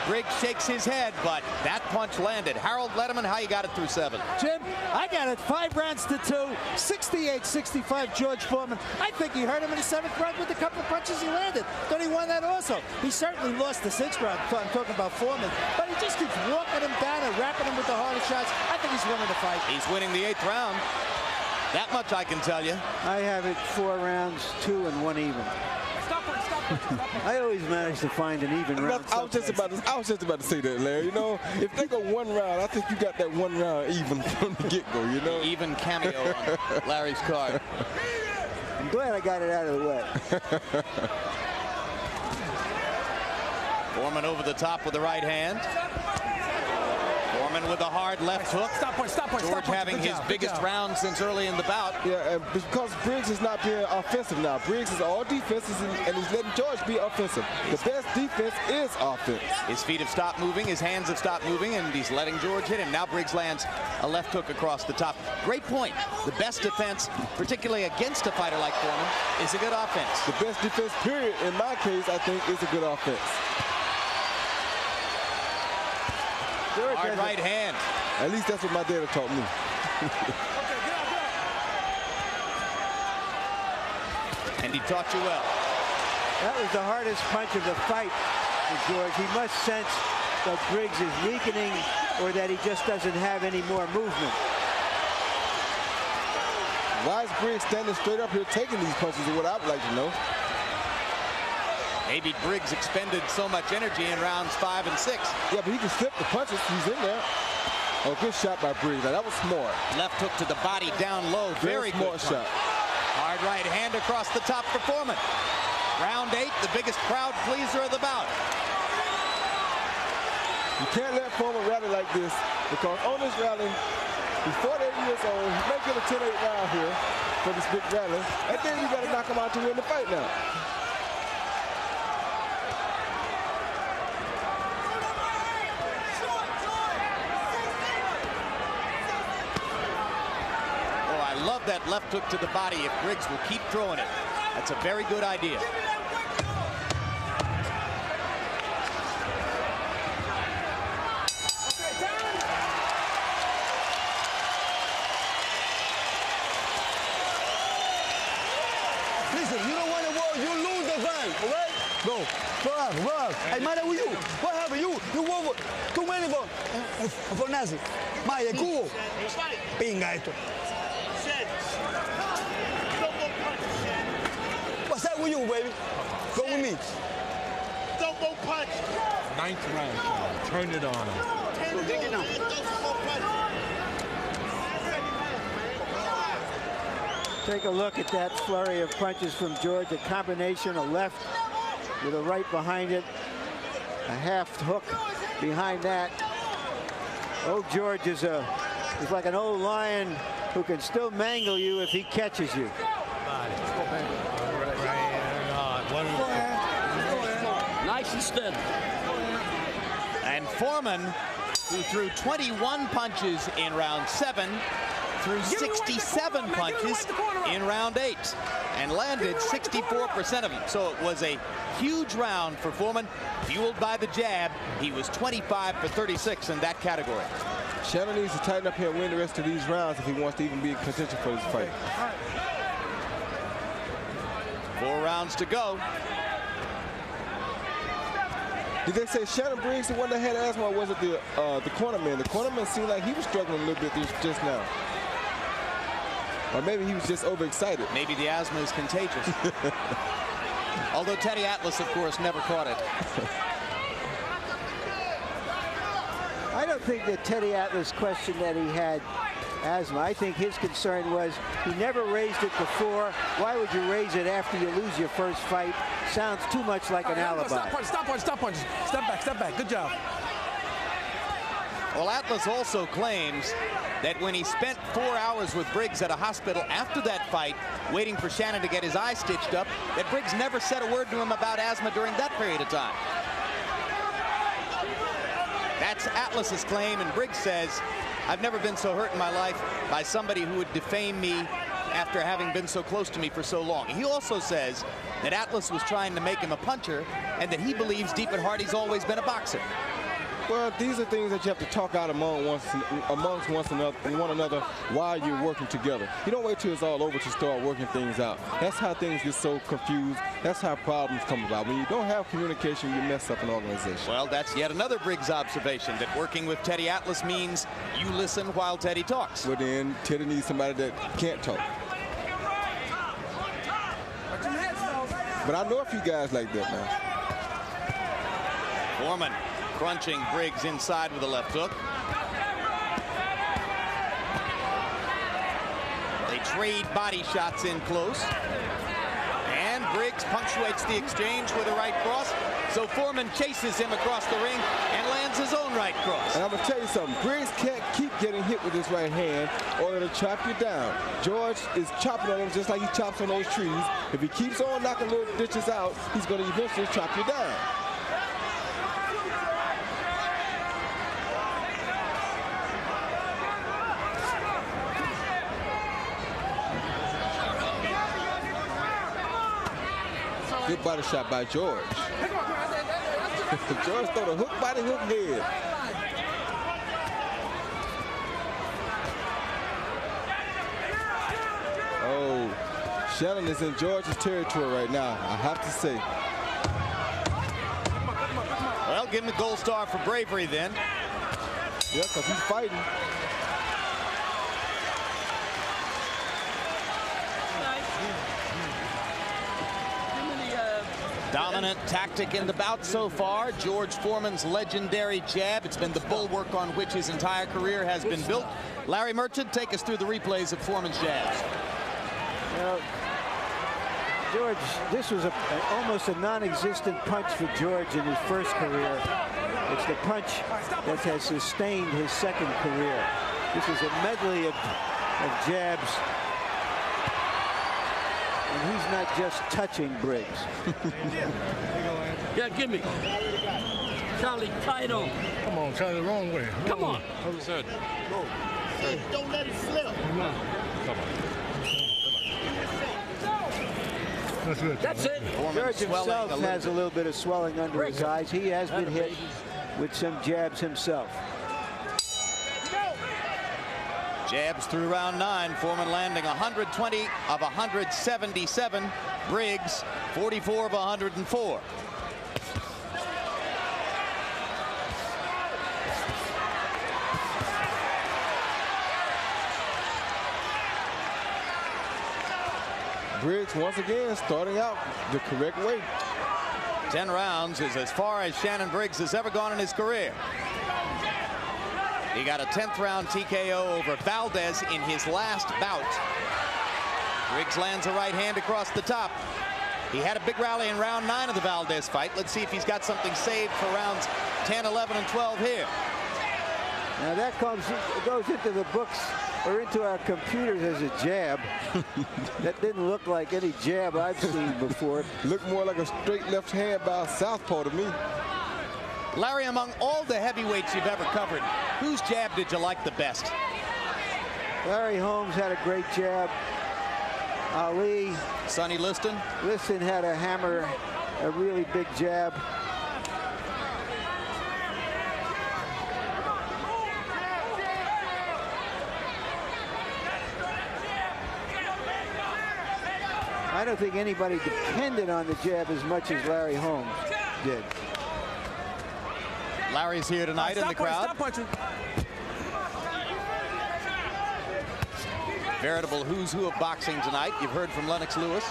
Briggs shakes his head, but that punch landed. Harold Letterman, how you got it through 7? Jim, I got it 5 rounds to 2, 68-65 George Foreman. I think he hurt him in the 7th round with a couple of punches he landed. Thought he won that also. He certainly lost the 6th round. I'm talking about Foreman. But he just keeps walking him down and wrapping him with the harder shots. I think he's winning the fight. He's winning the 8th round. That much I can tell you. I have it 4 rounds, 2 and 1 even. I always manage to find an even round. I was just about to say that, Larry. You know, if they go 1 round, I think you got that 1 round even from the get-go, you know? Even cameo on Larry's card. I'm glad I got it out of the way. Foreman over the top with the right hand. Foreman with a hard left hook. George having his biggest round since early in the bout. Yeah, and because Briggs is not being offensive now. Briggs is all defenses, and he's letting George be offensive. The best defense is offense. His feet have stopped moving, his hands have stopped moving, and he's letting George hit him. Now Briggs lands a left hook across the top. Great point. The best defense, particularly against a fighter like Foreman, is a good offense. The best defense, period, in my case, I think, is a good offense. Hard right hand. At least that's what my dad taught me. And he taught you well. That was the hardest punch of the fight for George. He must sense that Briggs is weakening or that he just doesn't have any more movement. Why is Briggs standing straight up here taking these punches is what I would like to know. Maybe Briggs expended so much energy in rounds 5 and 6. Yeah, but he can slip the punches. He's in there. Oh, good shot by Briggs. Now, that was smart. Left hook to the body down low. Very smart good shot. Hard right hand across the top for Foreman. Round 8, the biggest crowd pleaser of the bout. You can't let Foreman rally like this, because on this rally, he's 48 years old. He may get a 10-8 round here for this big rally. And then you got to knock him out to win the fight now. Love that left hook to the body if Briggs will keep throwing it. That's a very good idea. Listen, you don't want to war, you lose the fight, all right? Go out. I'm mad with you. What happened? You won too many for Nazi. Vaya, cubo. Pinga esto. with you, baby. Go with me. Don't go punch. 9th round, Sean. Turn it on him. Take it down. Take a look at that flurry of punches from George. A combination, a left with a right behind it. A half hook behind that. Old George is like an old lion who can still mangle you if he catches you. Nice and steady. And Foreman, who threw 21 punches in round 7, threw 67 punches in round 8 and landed 64% of them. So it was a huge round for Foreman, fueled by the jab. He was 25 for 36 in that category. Shannon needs to tighten up here and win the rest of these rounds if he wants to even be in contention for this fight. 4 rounds to go. Did they say Shannon Briggs the one that had asthma, or was it the cornerman? The cornerman seemed like he was struggling a little bit just now. Or maybe he was just overexcited. Maybe the asthma is contagious. Although Teddy Atlas, of course, never caught it. I don't think that Teddy Atlas questioned that he had asthma. I think his concern was he never raised it before. Why would you raise it after you lose your first fight? Sounds too much like an alibi. Stop punch. Step back. Good job. Well, Atlas also claims that when he spent 4 hours with Briggs at a hospital after that fight, waiting for Shannon to get his eye stitched up, that Briggs never said a word to him about asthma during that period of time. That's Atlas's claim, and Briggs says, I've never been so hurt in my life by somebody who would defame me after having been so close to me for so long. He also says that Atlas was trying to make him a puncher and that he believes deep at heart he's always been a boxer. Well, these are things that you have to talk out amongst one another while you're working together. You don't wait till it's all over to start working things out. That's how things get so confused. That's how problems come about. When you don't have communication, you mess up an organization. Well, that's yet another Briggs observation, that working with Teddy Atlas means you listen while Teddy talks. Well, then Teddy needs somebody that can't talk. But I know a few guys like that now. Foreman crunching Briggs inside with a left hook. They trade body shots in close. And Briggs punctuates the exchange with a right cross. So Foreman chases him across the ring and lands his own right cross. And I'm going to tell you something. Briggs can't keep getting hit with his right hand or it'll chop you down. George is chopping on him just like he chops on those trees. If he keeps on knocking little ditches out, he's going to eventually chop you down. Good body shot by George. George throw the hook body, hook head. Oh, Shannon is in George's territory right now, I have to say. Well, give him the gold star for bravery then. Yeah, because he's fighting. Dominant tactic in the bout so far. George Foreman's legendary jab. It's been the bulwark on which his entire career has been built. Larry Merchant, take us through the replays of Foreman's jabs. Well, George, this was almost a non-existent punch for George in his first career. It's the punch that has sustained his second career. This is a medley of jabs. And he's not just touching Briggs. Yeah, give me. Charlie, tight on. Come on, Charlie, the wrong way. Come on. Good. Go. Hey, don't let it slip. Come on. That's good. That's it. George himself has a little bit of swelling under his eyes. He has been hit with some jabs himself. Jabs through round 9. Foreman landing 120 of 177. Briggs 44 of 104. Briggs, once again, starting out the correct way. 10 rounds is as far as Shannon Briggs has ever gone in his career. He got a 10th round TKO over Valdez in his last bout. Briggs lands a right hand across the top. He had a big rally in round 9 of the Valdez fight. Let's see if he's got something saved for rounds 10, 11, and 12 here. Now that goes into the books or into our computers as a jab. That didn't look like any jab I've seen before. Looked more like a straight left hand by a southpaw to me. Larry, among all the heavyweights you've ever covered, whose jab did you like the best? Larry Holmes had a great jab. Ali. Sonny Liston? Liston had a hammer, a really big jab. I don't think anybody depended on the jab as much as Larry Holmes did. Larry's here tonight in the crowd. Stop punching. Veritable who's who of boxing tonight. You've heard from Lennox Lewis.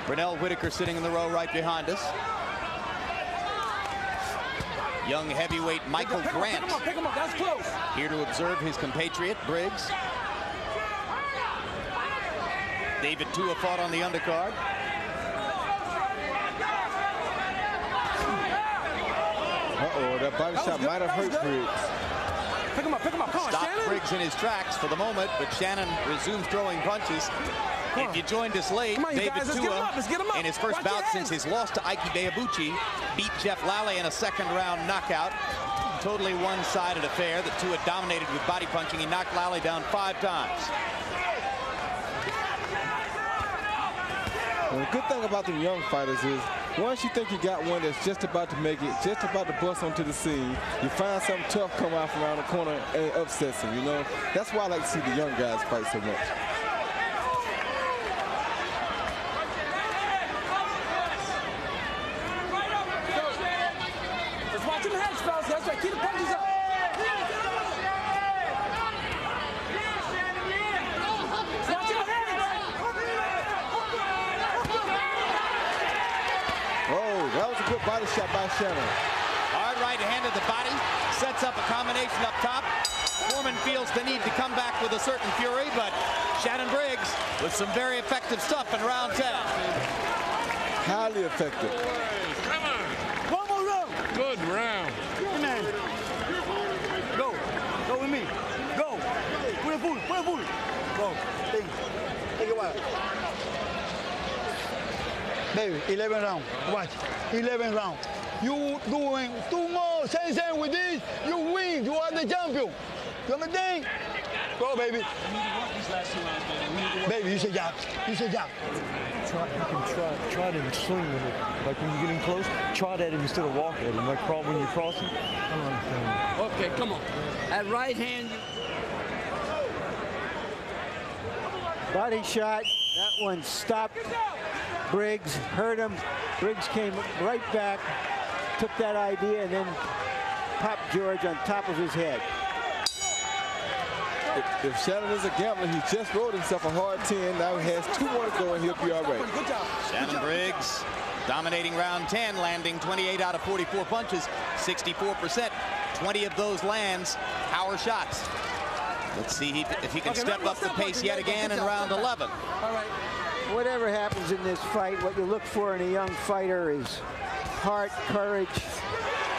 Brunel Whitaker sitting in the row right behind us. Young heavyweight Michael Grant Pick him up. That's close. here to observe his compatriot Briggs. David Tua fought on the undercard. Uh-oh, that body shot might have hurt Briggs. Pick him up. Come on, Stopped Shannon. Briggs in his tracks for the moment, but Shannon resumes throwing punches. If you joined us late, Come on, you David guys, let's get him up, let's get him up. in his first Watch bout your since hands. his loss to Ike Beabuchi, beat Jeff Lally in a second-round knockout. Totally one-sided affair that Tua dominated with body punching. He knocked Lally down 5 times. Well, the good thing about the young fighters is once you think you got one that's just about to make it, just about to bust onto the scene, you find something tough come out from around the corner and upsets them, you know? That's why I like to see the young guys fight so much. Just watch him heads, fellas. That's right. Keep the punches up. Watch him heads. Oh, that was a good body shot by Shannon. Hard right hand to the body, sets up a combination up top. Foreman feels the need to come back with a certain fury, but Shannon Briggs with some very effective stuff in round 10. Highly effective. One more round. Good round. Hey, man. Go. Go with me. Go. Put it full. Go. Take it wild. Baby, 11 rounds. Watch. 11 rounds. You doing 2 more, same with this, you win. You are the champion. You understand? Go, baby. Baby, you say jab. You say jab. You can try to swing with it. Like when you get in close, try at him instead of walk at him. Like when you're crossing. I don't understand. Okay, come on. That right hand. Body shot. That one stopped Briggs, hurt him. Briggs came right back, took that idea, and then popped George on top of his head. If Shannon is a gambler, he just rolled himself a hard 10. Now he has 2 more to go, and he'll be all right. Good job. Shannon Briggs dominating round 10, landing 28 out of 44 punches, 64%. 20 of those lands, power shots. Let's see if he can step up the pace yet again in round 11. All right. Whatever happens in this fight, what you look for in a young fighter is heart, courage,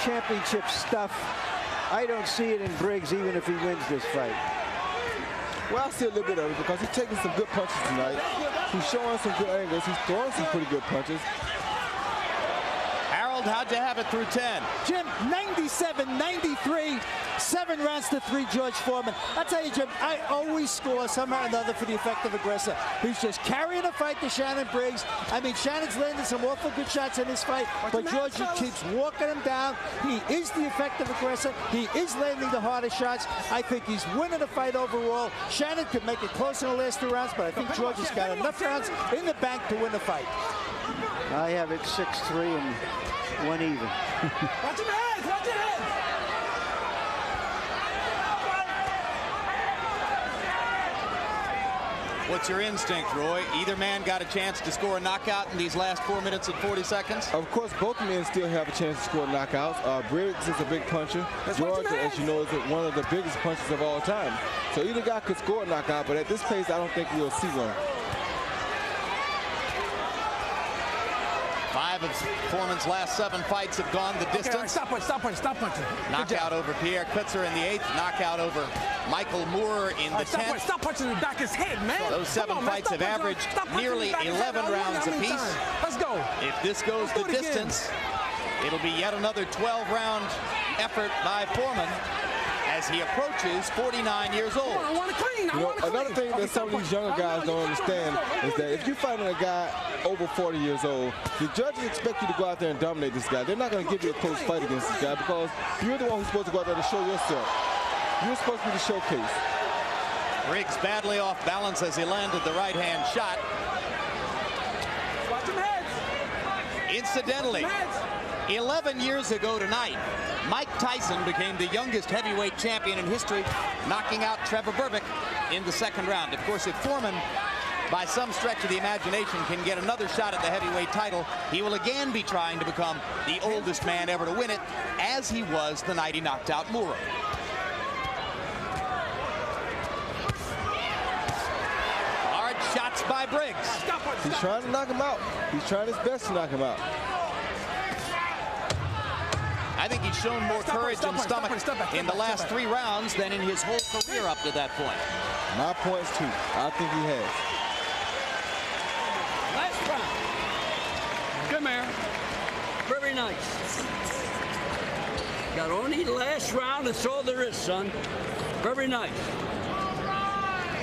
championship stuff. I don't see it in Briggs, even if he wins this fight. Well, I see a little bit of it because he's taking some good punches tonight. He's showing some good angles. He's throwing some pretty good punches. Harold, how'd you have it through 10? Jim, 97-93, 7 rounds to 3, George Foreman. I tell you, Jim, I always score somehow or another for the effective aggressor. He's just carrying a fight to Shannon Briggs. I mean, Shannon's landed some awful good shots in this fight, but George keeps walking him down. He is the effective aggressor. He is landing the hardest shots. I think he's winning the fight overall. Shannon could make it close in the last 2 rounds, but I think George has got enough rounds in the bank to win the fight. I have it 6-3 and 1 even. Watch your heads. Watch your heads. What's your instinct, Roy? Either man got a chance to score a knockout in these last 4 minutes and 40 seconds? Of course, both men still have a chance to score knockouts. Briggs is a big puncher. George, as you know, is one of the biggest punchers of all time. So either guy could score a knockout, but at this pace, I don't think we'll see one. 5 of Foreman's last 7 fights have gone the distance. Okay, stop punching. Knockout over Pierre Kutzer in the 8th. Knockout over Michael Moore in the 10th. Stop punching in the back of his head, man. Those 7 fights have averaged nearly 11 rounds apiece. Let's go. If this goes the distance, it'll be yet another 12-round effort by Foreman as he approaches 49 years old. I want to clean. Another thing that some of these younger guys don't understand is that if you're fighting a guy over 40 years old, the judges expect you to go out there and dominate this guy. They're not going to give you a close fight against this guy because you're the one who's supposed to go out there to show yourself. You're supposed to be the showcase. Briggs badly off balance as he landed the right-hand shot. Watch him heads. Incidentally, 11 years ago tonight, Mike Tyson became the youngest heavyweight champion in history, knocking out Trevor Berbick in the 2nd round. Of course, if Foreman, by some stretch of the imagination, can get another shot at the heavyweight title, he will again be trying to become the oldest man ever to win it, as he was the night he knocked out Moore. Hard shots by Briggs. He's trying to knock him out. He's trying his best to knock him out. I think he's shown more courage and stomach in the last 3 rounds than in his whole career up to that point. My points, too. I think he has. Last round. Come here. Very nice. Got only the last round. That's all there is, son. Very nice.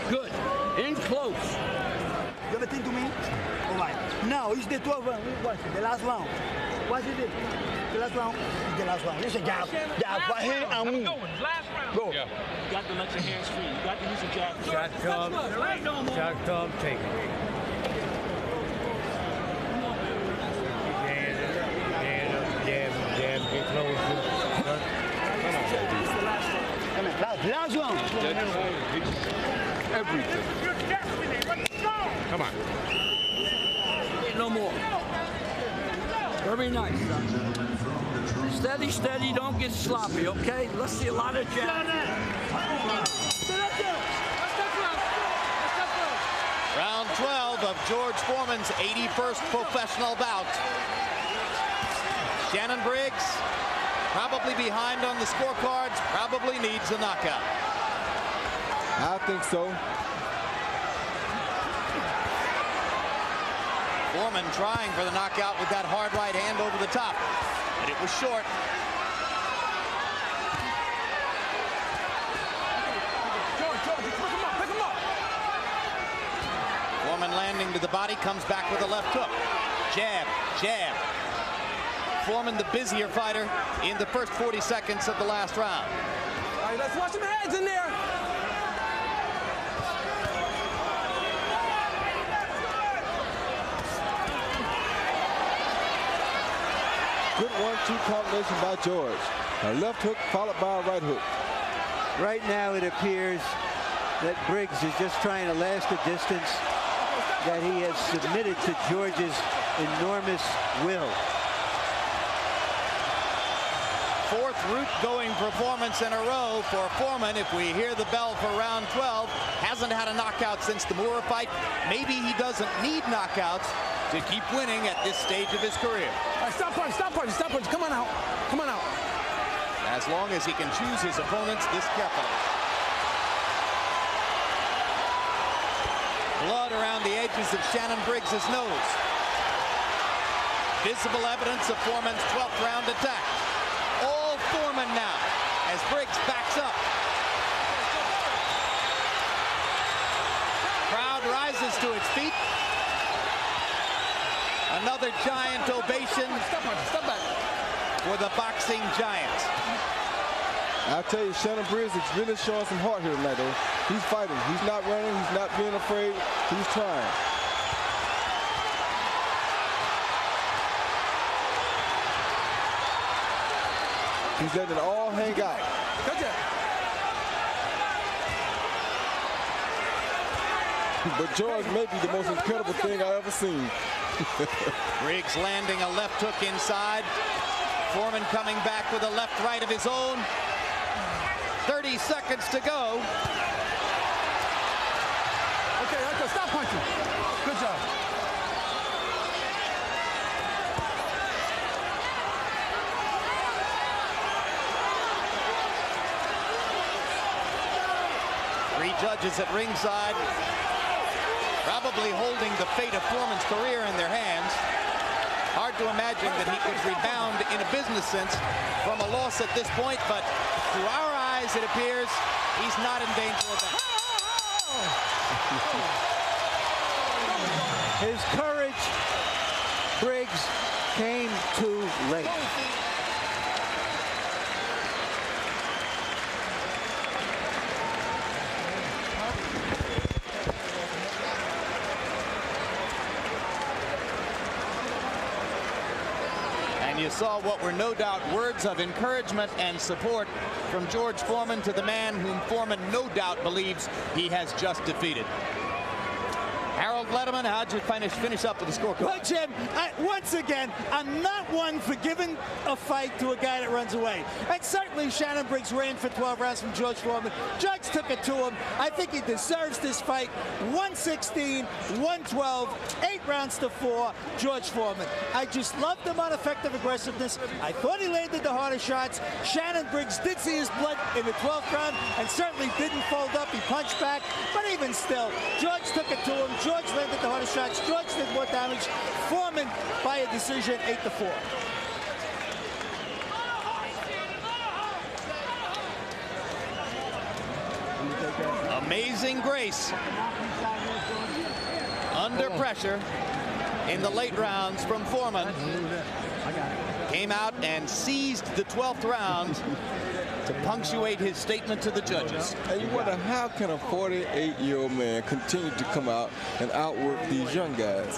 Good. In close. You ever think to me? All right. Now it's the 12th round. Watch it. The last round. Watch it. The last round. The last round. Listen, jab. Jab. Right here and move. Last round. Go. Yeah. You got to let your hands free. You got to use a jab. Shot club, take it. Jab, get closer. Last round. Everything. Your destiny. Let's go. Come on. No more. Very nice, son. Steady, steady. Don't get sloppy, okay? Let's see a lot of jabs. Round 12 of George Foreman's 81st professional bout. Shannon Briggs, probably behind on the scorecards, probably needs a knockout. I think so. Foreman trying for the knockout with that hard right hand over the top, but it was short. Pick him up. Foreman landing to the body, comes back with a left hook. Jab, jab. Foreman the busier fighter in the first 40 seconds of the last round. All right, let's watch some heads in there. Good 1-2 combination by George. A left hook followed by a right hook. Right now it appears that Briggs is just trying to last the distance that he has submitted to George's enormous will. 4th root-going performance in a row for Foreman. If we hear the bell for round 12, hasn't had a knockout since the Moore fight. Maybe he doesn't need knockouts to keep winning at this stage of his career. All right, stop punch. Come on out. As long as he can choose his opponents this carefully. Blood around the edges of Shannon Briggs' nose. Visible evidence of Foreman's 12th round attack. All Foreman now as Briggs backs up. Crowd rises to its feet. Another giant ovation for the boxing giant. I tell you, Shannon Briggs is really showing some heart here tonight, though. He's fighting. He's not running. He's not being afraid. He's trying. He's letting it all hang out. But George may be the most incredible thing I've ever seen. Briggs landing a left hook inside. Foreman coming back with a left-right of his own. 30 seconds to go. Okay, stop punching. Good job. Three judges at ringside, probably holding the fate of Foreman's career in their hands. Hard to imagine that he could rebound in a business sense from a loss at this point, but through our eyes, it appears he's not in danger of that. His courage, Briggs, came too late. And you saw what were no doubt words of encouragement and support from George Foreman to the man whom Foreman no doubt believes he has just defeated. Harold Letterman, how'd you finish up with the scorecard? Well, Jim, once again, I'm not one for giving a fight to a guy that runs away. And certainly Shannon Briggs ran for 12 rounds from George Foreman. Judge took it to him. I think he deserves this fight. 116, 112, 8 rounds to 4, George Foreman. I just loved him on effective aggressiveness. I thought he landed the harder shots. Shannon Briggs did see his blood in the 12th round and certainly didn't fold up. He punched back, but even still, George took it to him. George landed the harder shots. George did more damage. Foreman by a decision, 8-4. Amazing grace under pressure in the late rounds from Foreman. Came out and seized the 12th round to punctuate his statement to the judges. And you wonder, how can a 48-year-old man continue to come out and outwork these young guys?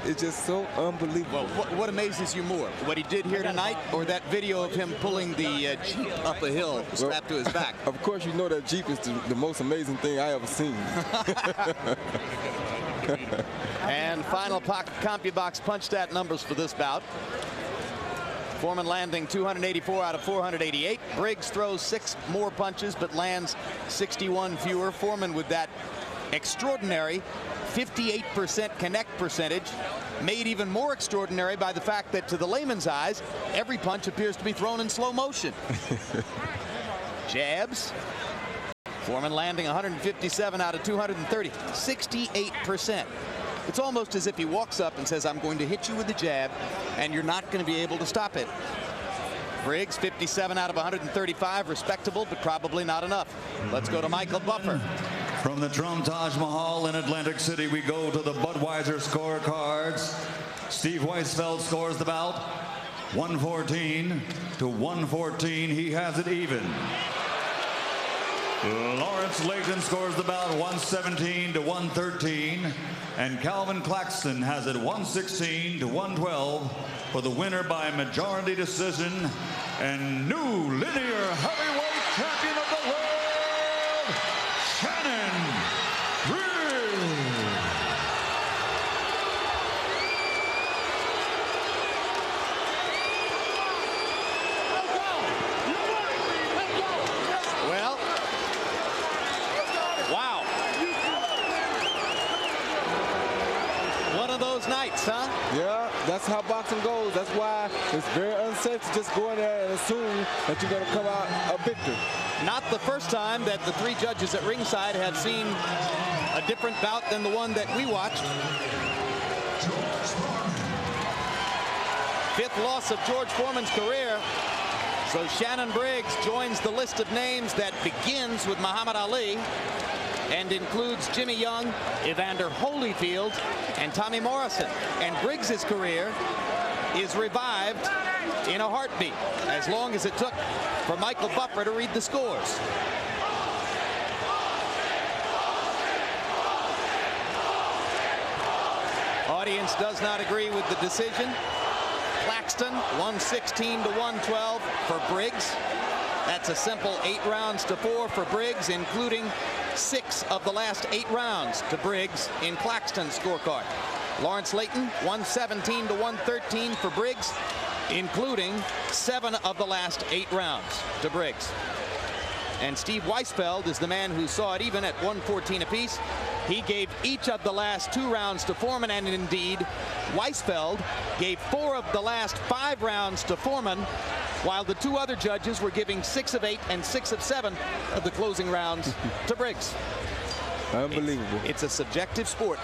It's just so unbelievable. Well, what amazes you more? What he did here tonight, or that video of him pulling the Jeep up a hill strapped to his back? Of course, you know that Jeep is the most amazing thing I ever seen. And final CompuBox punch stat numbers for this bout. Foreman landing 284 out of 488. Briggs throws 6 more punches but lands 61 fewer. Foreman with that extraordinary 58% connect percentage, made even more extraordinary by the fact that to the layman's eyes, every punch appears to be thrown in slow motion. Jabs. Foreman landing 157 out of 230, 68%. It's almost as if he walks up and says, I'm going to hit you with the jab, and you're not going to be able to stop it. Briggs, 57 out of 135, respectable, but probably not enough. Let's go to Michael Buffer. From the Trump Taj Mahal in Atlantic City, we go to the Budweiser scorecards. Steve Weisfeld scores the bout 114 to 114. He has it even. Lawrence Layton scores the bout 117 to 113, and Calvin Claxton has it 116 to 112 for the winner by majority decision and new linear heavyweight champion of the world, Shannon Briggs. Well, wow. One of those nights, huh? Yeah, that's how boxing goes. That's why it's very unsafe to just go in there and assume that you're going to come out a victor. Not the first time that the 3 judges at ringside have seen a different bout than the one that we watched. 5th loss of George Foreman's career. So Shannon Briggs joins the list of names that begins with Muhammad Ali and includes Jimmy Young, Evander Holyfield, and Tommy Morrison. And Briggs's career is revived in a heartbeat, as long as it took for Michael Buffer to read the scores. Audience does not agree with the decision. Claxton, 116 to 112 for Briggs. That's a simple 8 rounds to 4 for Briggs, including 6 of the last 8 rounds to Briggs in Claxton's scorecard. Lawrence Layton, 117 to 113 for Briggs, including 7 of the last 8 rounds to Briggs. And Steve Weisfeld is the man who saw it even at 114 apiece. He gave each of the last 2 rounds to Foreman, and indeed, Weisfeld gave 4 of the last 5 rounds to Foreman, while the 2 other judges were giving 6 of 8 and 6 of 7 of the closing rounds to Briggs. Unbelievable. It's a subjective sport.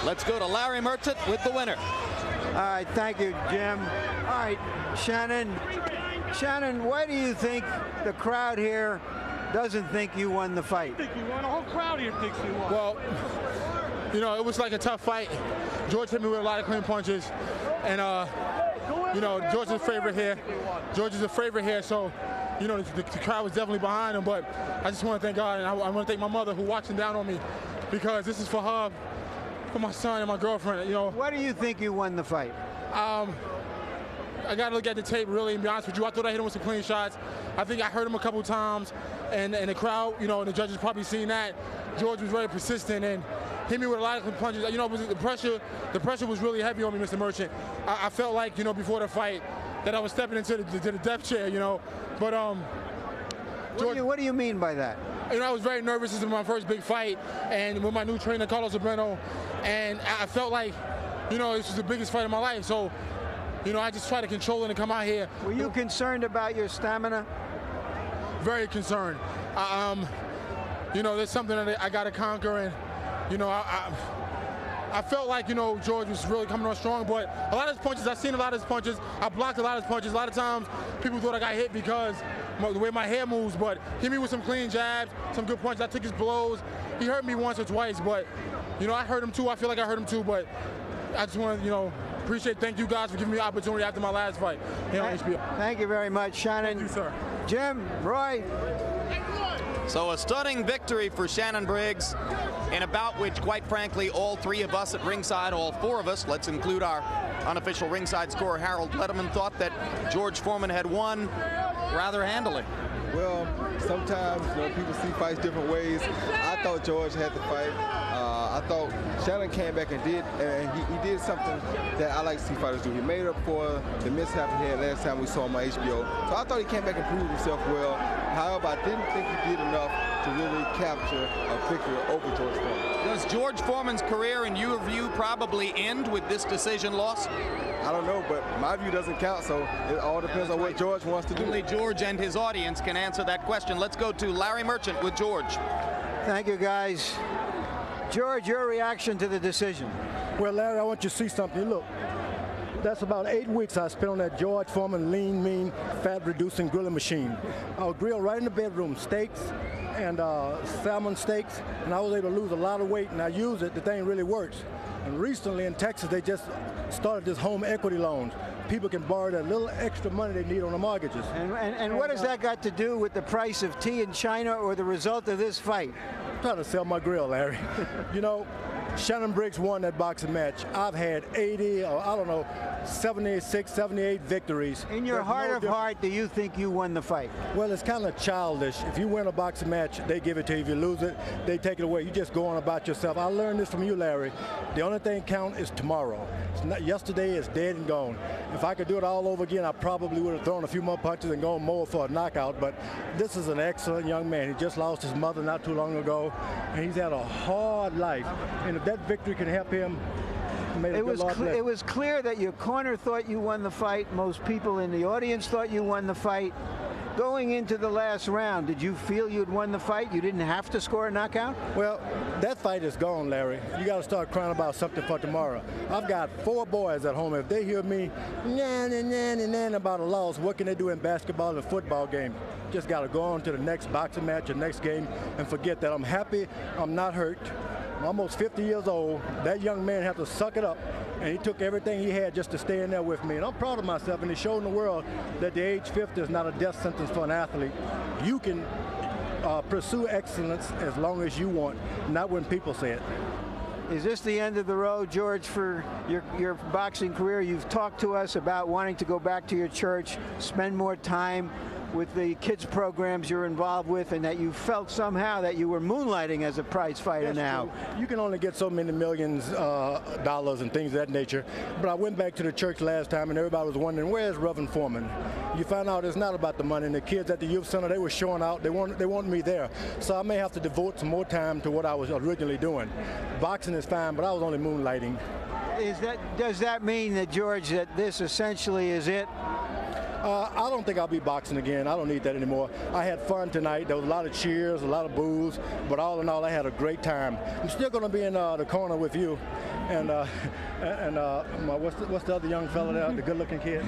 Let's go to Larry Merchant with the winner. All right, thank you, Jim. All right, Shannon. Shannon, why do you think the crowd here doesn't think you won the fight? I think you won. The whole crowd here thinks you won. Well, you know, it was like a tough fight. George hit me with a lot of clean punches, and you know, George is a favorite here. George is a favorite here, so you know the crowd was definitely behind him. But I just want to thank God, and I want to thank my mother who watching down on me, because this is for her, for my son and my girlfriend. You know. Why do you think you won the fight? I got to look at the tape, really, and be honest with you. I thought I hit him with some clean shots. I think I hurt him a couple times, and the crowd, you know, and the judges probably seen that. George was very persistent and hit me with a lot of clean punches. You know, the pressure was really heavy on me, Mr. Merchant. I felt like, you know, before the fight that I was stepping into the death chair, you know. But George, what do you mean by that? You know, I was very nervous. This is my first big fight, and with my new trainer, Carlos Sobrano, and I felt like, you know, this was the biggest fight of my life. So, you know, I just try to control it and come out here. Were you concerned about your stamina? Very concerned. You know, there's something that I got to conquer, and, you know, I felt like, you know, George was really coming on strong, but a lot of his punches, I've seen a lot of his punches. I blocked a lot of his punches. A lot of times, people thought I got hit because the way my hair moves, but hit me with some clean jabs, some good punches. I took his blows. He hurt me once or twice, but, you know, I hurt him too. I feel like I hurt him too, but I just want to, you know, thank you guys for giving me the opportunity after my last fight here on HBO. Thank you very much, Shannon. Thank you, sir. Jim, Roy. So a stunning victory for Shannon Briggs in a bout which, quite frankly, all 3 of us at ringside, all 4 of us, let's include our unofficial ringside scorer Harold Letterman, thought that George Foreman had won rather handily. Well, sometimes, you know, people see fights different ways. I thought George had the fight. I thought Shannon came back and he did something that I like to see fighters do. He made up for the mishap he had last time we saw him on HBO. So I thought he came back and proved himself well. However, I didn't think he did enough to really capture a victory over George Foreman. Does George Foreman's career, in your view, probably end with this decision loss? I don't know, but my view doesn't count, so it all depends on what George wants to do. Only George and his audience can answer that question. Let's go to Larry Merchant with George. Thank you, guys. George, your reaction to the decision? Well, Larry, I want you to see something. Look, that's about 8 weeks I spent on that George Foreman lean, mean, fat-reducing grilling machine. I would grill right in the bedroom, steaks and salmon steaks, and I was able to lose a lot of weight, and I use it. The thing really works. And recently in Texas, they just started this home equity loans. People can borrow that little extra money they need on the mortgages. And what has that got to do with the price of tea in China or the result of this fight? I'm trying to sell my grill, Larry. You know, Shannon Briggs won that boxing match. I've had 80, or I don't know, 76, 78 victories. In your heart of heart, do you think you won the fight? Well, it's kind of childish. If you win a boxing match, they give it to you. If you lose it, they take it away. You just go on about yourself. I learned this from you, Larry. The only thing count is tomorrow. It's not, yesterday is dead and gone. If I could do it all over again, I probably would have thrown a few more punches and gone more for a knockout. But this is an excellent young man. He just lost his mother not too long ago, and he's had a hard life. And if that victory can help him, it was clear that your corner thought you won the fight. Most people in the audience thought you won the fight. Going into the last round, did you feel you'd won the fight? You didn't have to score a knockout? Well, that fight is gone, Larry. You got to start crying about something for tomorrow. I've got 4 boys at home. If they hear me about a loss, what can they do in basketball and football game? Just got to go on to the next boxing match or next game and forget that I'm happy, I'm not hurt. I'm almost 50 years old. That young man had to suck it up, and he took everything he had just to stay in there with me. And I'm proud of myself, and it showed in the world that the age 50 is not a death sentence for an athlete. You can pursue excellence as long as you want, not when people say it. Is this the end of the road, George, for your boxing career? You've talked to us about wanting to go back to your church, spend more time with the kids programs you're involved with, and that you felt somehow that you were moonlighting as a prize fighter. That's now. True. You can only get so many millions dollars and things of that nature. But I went back to the church last time, and everybody was wondering, where's Reverend Foreman? You find out it's not about the money. And the kids at the youth center, they were showing out. They wanted me there. So I may have to devote some more time to what I was originally doing. Boxing is fine, but I was only moonlighting. Does that mean that, George, that this essentially is it? I don't think I'll be boxing again. I don't need that anymore. I had fun tonight. There was a lot of cheers, a lot of boos, but all in all, I had a great time. I'm still going to be in the corner with you, and what's the other young fella there, the good-looking kid?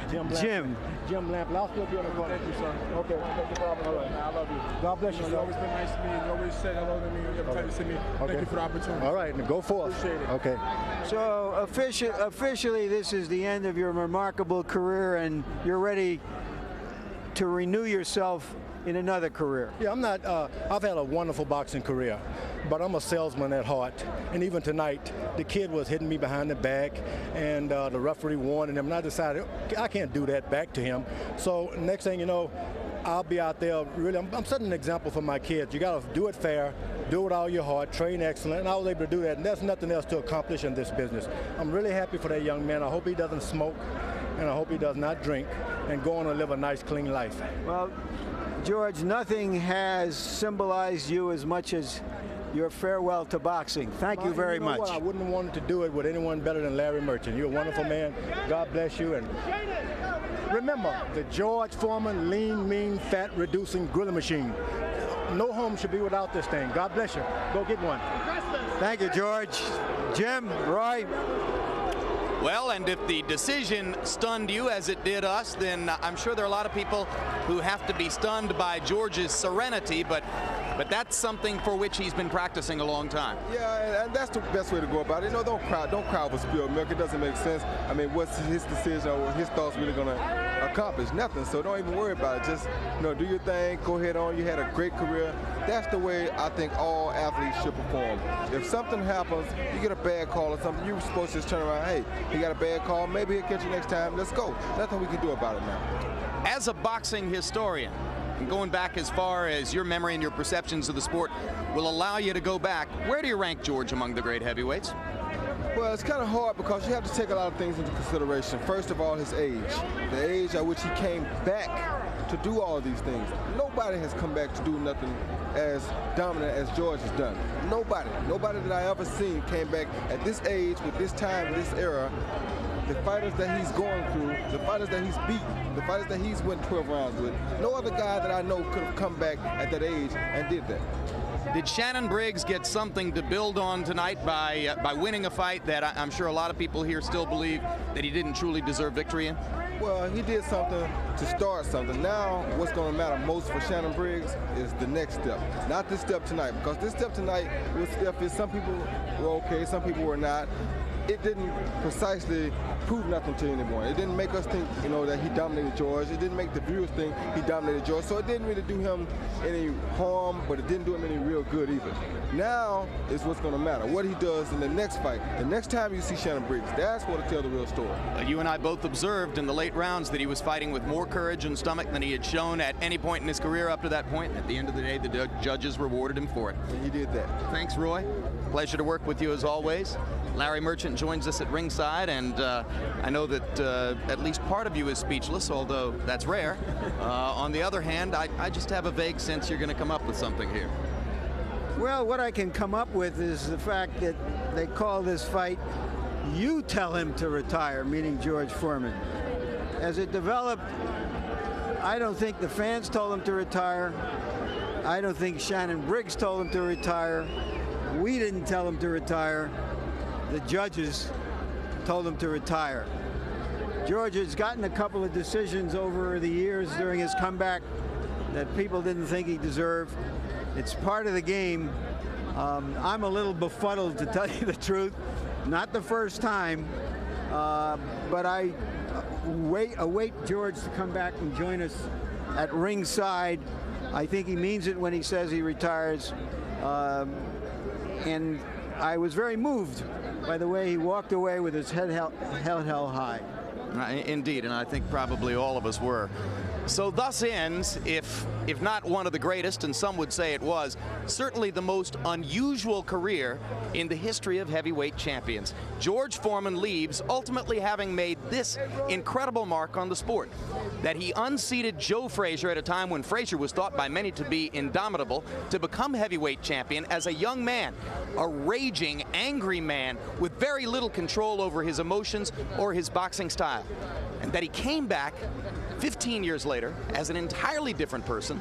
Jim Lampley. I'll still be on the corner. Thank you, sir. Okay. All right. I love you. God bless you, You've sir. always been nice to me. You always said hello to me every time you see me. Thank you for the opportunity. All right, go forth. Appreciate it. Okay. So officially, this is the end of your remarkable career, and you're ready to renew yourself in another career. Yeah, I'm not. I've had a wonderful boxing career, but I'm a salesman at heart. And even tonight, the kid was hitting me behind the back, and the referee warning him. And I decided I can't do that back to him. So next thing you know, I'll be out there. Really, I'm setting an example for my kids. You got to do it fair, do it with all your heart, train excellent. And I was able to do that. And there's nothing else to accomplish in this business. I'm really happy for that young man. I hope he doesn't smoke, and I hope he does not drink, and go on and live a nice, clean life. Well, George, nothing has symbolized you as much as your farewell to boxing. Thank you very much. What? I wouldn't have wanted to do it with anyone better than Larry Merchant. You're a wonderful man. God bless you. And remember, the George Foreman lean, mean, fat reducing grilling machine. No home should be without this thing. God bless you. Go get one. Thank you, George. Jim, Roy. Well, and if the decision stunned you as it did us, then I'm sure there are a lot of people who have to be stunned by George's serenity, but that's something for which he's been practicing a long time. Yeah, and that's the best way to go about it. You know, don't cry over spilled milk. It doesn't make sense. I mean, what's his decision or his thoughts really going to accomplish? Nothing. So don't even worry about it. Just, do your thing. Go ahead on. You had a great career. That's the way I think all athletes should perform. If something happens, you get a bad call or something, you're supposed to just turn around. Hey, he got a bad call. Maybe he'll catch you next time. Let's go. Nothing we can do about it now. As a boxing historian, and going back as far as your memory and your perceptions of the sport will allow you to go back, where do you rank George among the great heavyweights? Well, it's kind of hard because you have to take a lot of things into consideration. First of all, his age. The age at which he came back to do all these things. Nobody has come back to do nothing as dominant as George has done. Nobody that I ever seen came back at this age, with this time, this era. The fighters that he's going through, the fighters that he's beaten, the fighters that he's went 12 rounds with, no other guy that I know could have come back at that age and did that. Did Shannon Briggs get something to build on tonight by winning a fight that I'm sure a lot of people here still believe that he didn't truly deserve victory in? Well, he did something to start something. Now, what's going to matter most for Shannon Briggs is the next step, not this step tonight, because this step tonight was if some people were okay, some people were not. It didn't precisely prove nothing to anyone. It didn't make us think, that he dominated George. It didn't make the viewers think he dominated George. So it didn't really do him any harm, but it didn't do him any real good either. Now is what's going to matter, what he does in the next fight. The next time you see Shannon Briggs, that's what will tell the real story. You and I both observed in the late rounds that he was fighting with more courage and stomach than he had shown at any point in his career up to that point. And at the end of the day, the judges rewarded him for it. And he did that. Thanks, Roy. Pleasure to work with you as always. Larry Merchant joins us at ringside, and I know that at least part of you is speechless, although that's rare. On the other hand, I just have a vague sense you're going to come up with something here. Well, what I can come up with is the fact that they call this fight, "You Tell Him to Retire," meaning George Foreman. As it developed, I don't think the fans told him to retire. I don't think Shannon Briggs told him to retire. We didn't tell him to retire. The judges told him to retire. George has gotten a couple of decisions over the years during his comeback that people didn't think he deserved. It's part of the game. I'm a little befuddled, to tell you the truth. Not the first time, but I await George to come back and join us at ringside. I think he means it when he says he retires. And I was very moved by the way he walked away with his head held high. Indeed, and I think probably all of us were. So thus ends, if not one of the greatest, and some would say it was, certainly the most unusual career in the history of heavyweight champions. George Foreman leaves, ultimately having made this incredible mark on the sport, that he unseated Joe Frazier at a time when Frazier was thought by many to be indomitable, to become heavyweight champion as a young man, a raging, angry man with very little control over his emotions or his boxing style. And that he came back 15 years later as an entirely different person,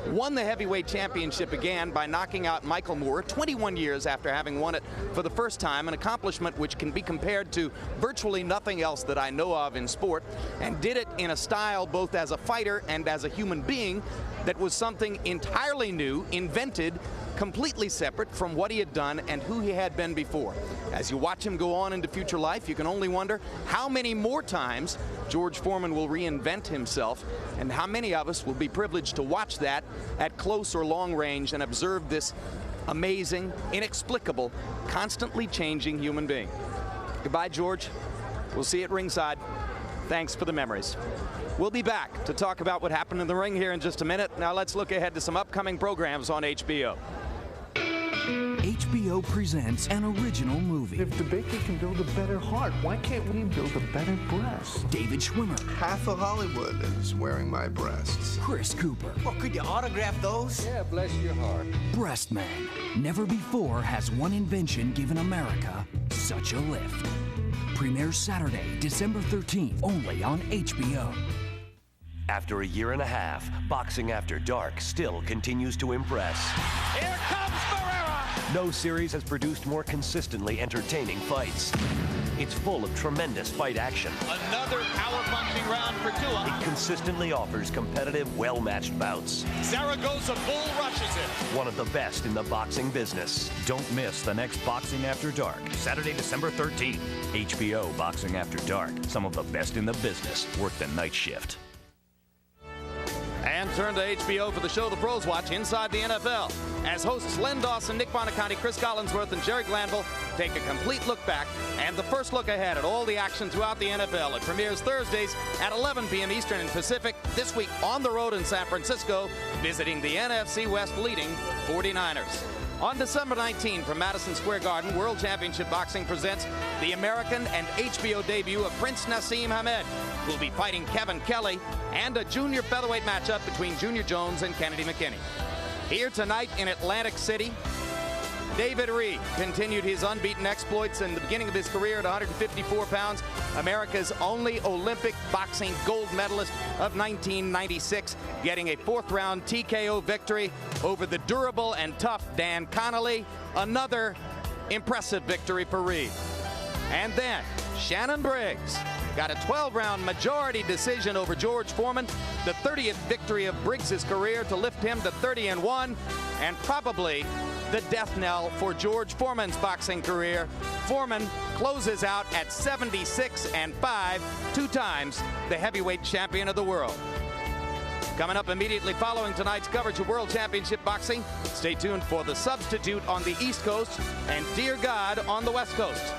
won the heavyweight championship again by knocking out Michael Moore 21 years after having won it for the first time, an accomplishment which can be compared to virtually nothing else that I know of in sport, and did it in a style both as a fighter and as a human being that was something entirely new, invented, completely separate from what he had done and who he had been before. As you watch him go on into future life, you can only wonder how many more times George Foreman will reinvent himself, and how many of us will be privileged to watch that at close or long range and observe this amazing, inexplicable, constantly changing human being. Goodbye, George. We'll see you at ringside. Thanks for the memories. We'll be back to talk about what happened in the ring here in just a minute. Now let's look ahead to some upcoming programs on HBO. HBO presents an original movie. If the baker can build a better heart, why can't we build a better breast? David Schwimmer. Half of Hollywood is wearing my breasts. Chris Cooper. Well, could you autograph those? Yeah, bless your heart. Breast Man. Never before has one invention given America such a lift. Premieres Saturday, December 13th, only on HBO. After a year and a half, Boxing After Dark still continues to impress. Here comes Ferreira! No series has produced more consistently entertaining fights. It's full of tremendous fight action. Another power-punching round for Tua. It consistently offers competitive, well-matched bouts. Zaragoza bull rushes it. One of the best in the boxing business. Don't miss the next Boxing After Dark, Saturday, December 13th. HBO Boxing After Dark. Some of the best in the business work the night shift. And turn to HBO for the show the pros watch, Inside the NFL. As hosts Len Dawson, Nick Bonaconte, Chris Collinsworth, and Jerry Glanville take a complete look back and the first look ahead at all the action throughout the NFL. It premieres Thursdays at 11 p.m. Eastern and Pacific. This week on the road in San Francisco, visiting the NFC West leading 49ers. On December 19, from Madison Square Garden, World Championship Boxing presents the American and HBO debut of Prince Nassim Hamed, who will be fighting Kevin Kelly, and a junior featherweight matchup between Junior Jones and Kennedy McKinney. Here tonight in Atlantic City, David Reed continued his unbeaten exploits in the beginning of his career at 154 pounds, America's only Olympic boxing gold medalist of 1996, getting a fourth-round TKO victory over the durable and tough Dan Connolly. Another impressive victory for Reed. And then Shannon Briggs got a 12-round majority decision over George Foreman, the 30th victory of Briggs' career to lift him to 30-1, and probably the death knell for George Foreman's boxing career. Foreman closes out at 76-5, 2 times the heavyweight champion of the world. Coming up immediately following tonight's coverage of World Championship Boxing, stay tuned for The Substitute on the East Coast and Dear God on the West Coast.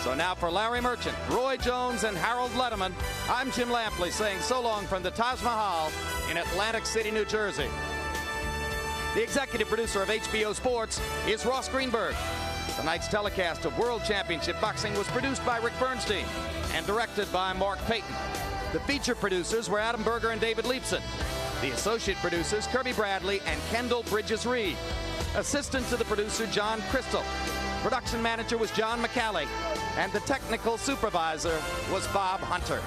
So now for Larry Merchant, Roy Jones, and Harold Letterman, I'm Jim Lampley saying so long from the Taj Mahal in Atlantic City, New Jersey. The executive producer of HBO Sports is Ross Greenberg. Tonight's telecast of World Championship Boxing was produced by Rick Bernstein and directed by Mark Payton. The feature producers were Adam Berger and David Leibson. The associate producers, Kirby Bradley and Kendall Bridges-Reed. Assistant to the producer, John Crystal. Production manager was John McCallie. And the technical supervisor was Bob Hunter.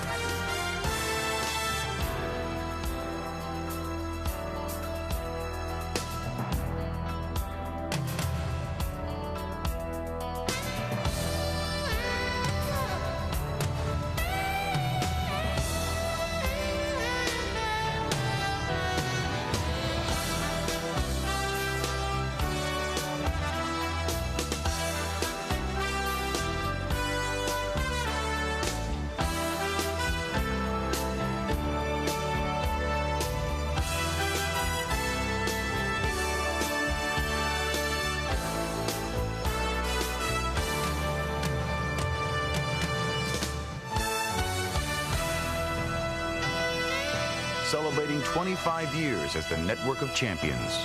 celebrating 25 years as the network of champions.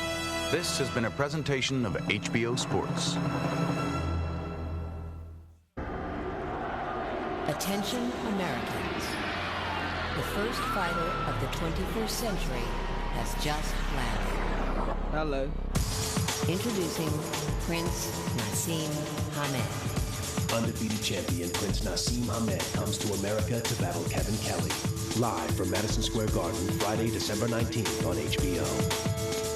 This has been a presentation of HBO Sports. Attention Americans. The first fighter of the 21st century has just landed. Hello. Introducing Prince Naseem Hamed. Undefeated champion Prince Naseem Hamed comes to America to battle Kevin Kelly. Live from Madison Square Garden, Friday, December 19th on HBO.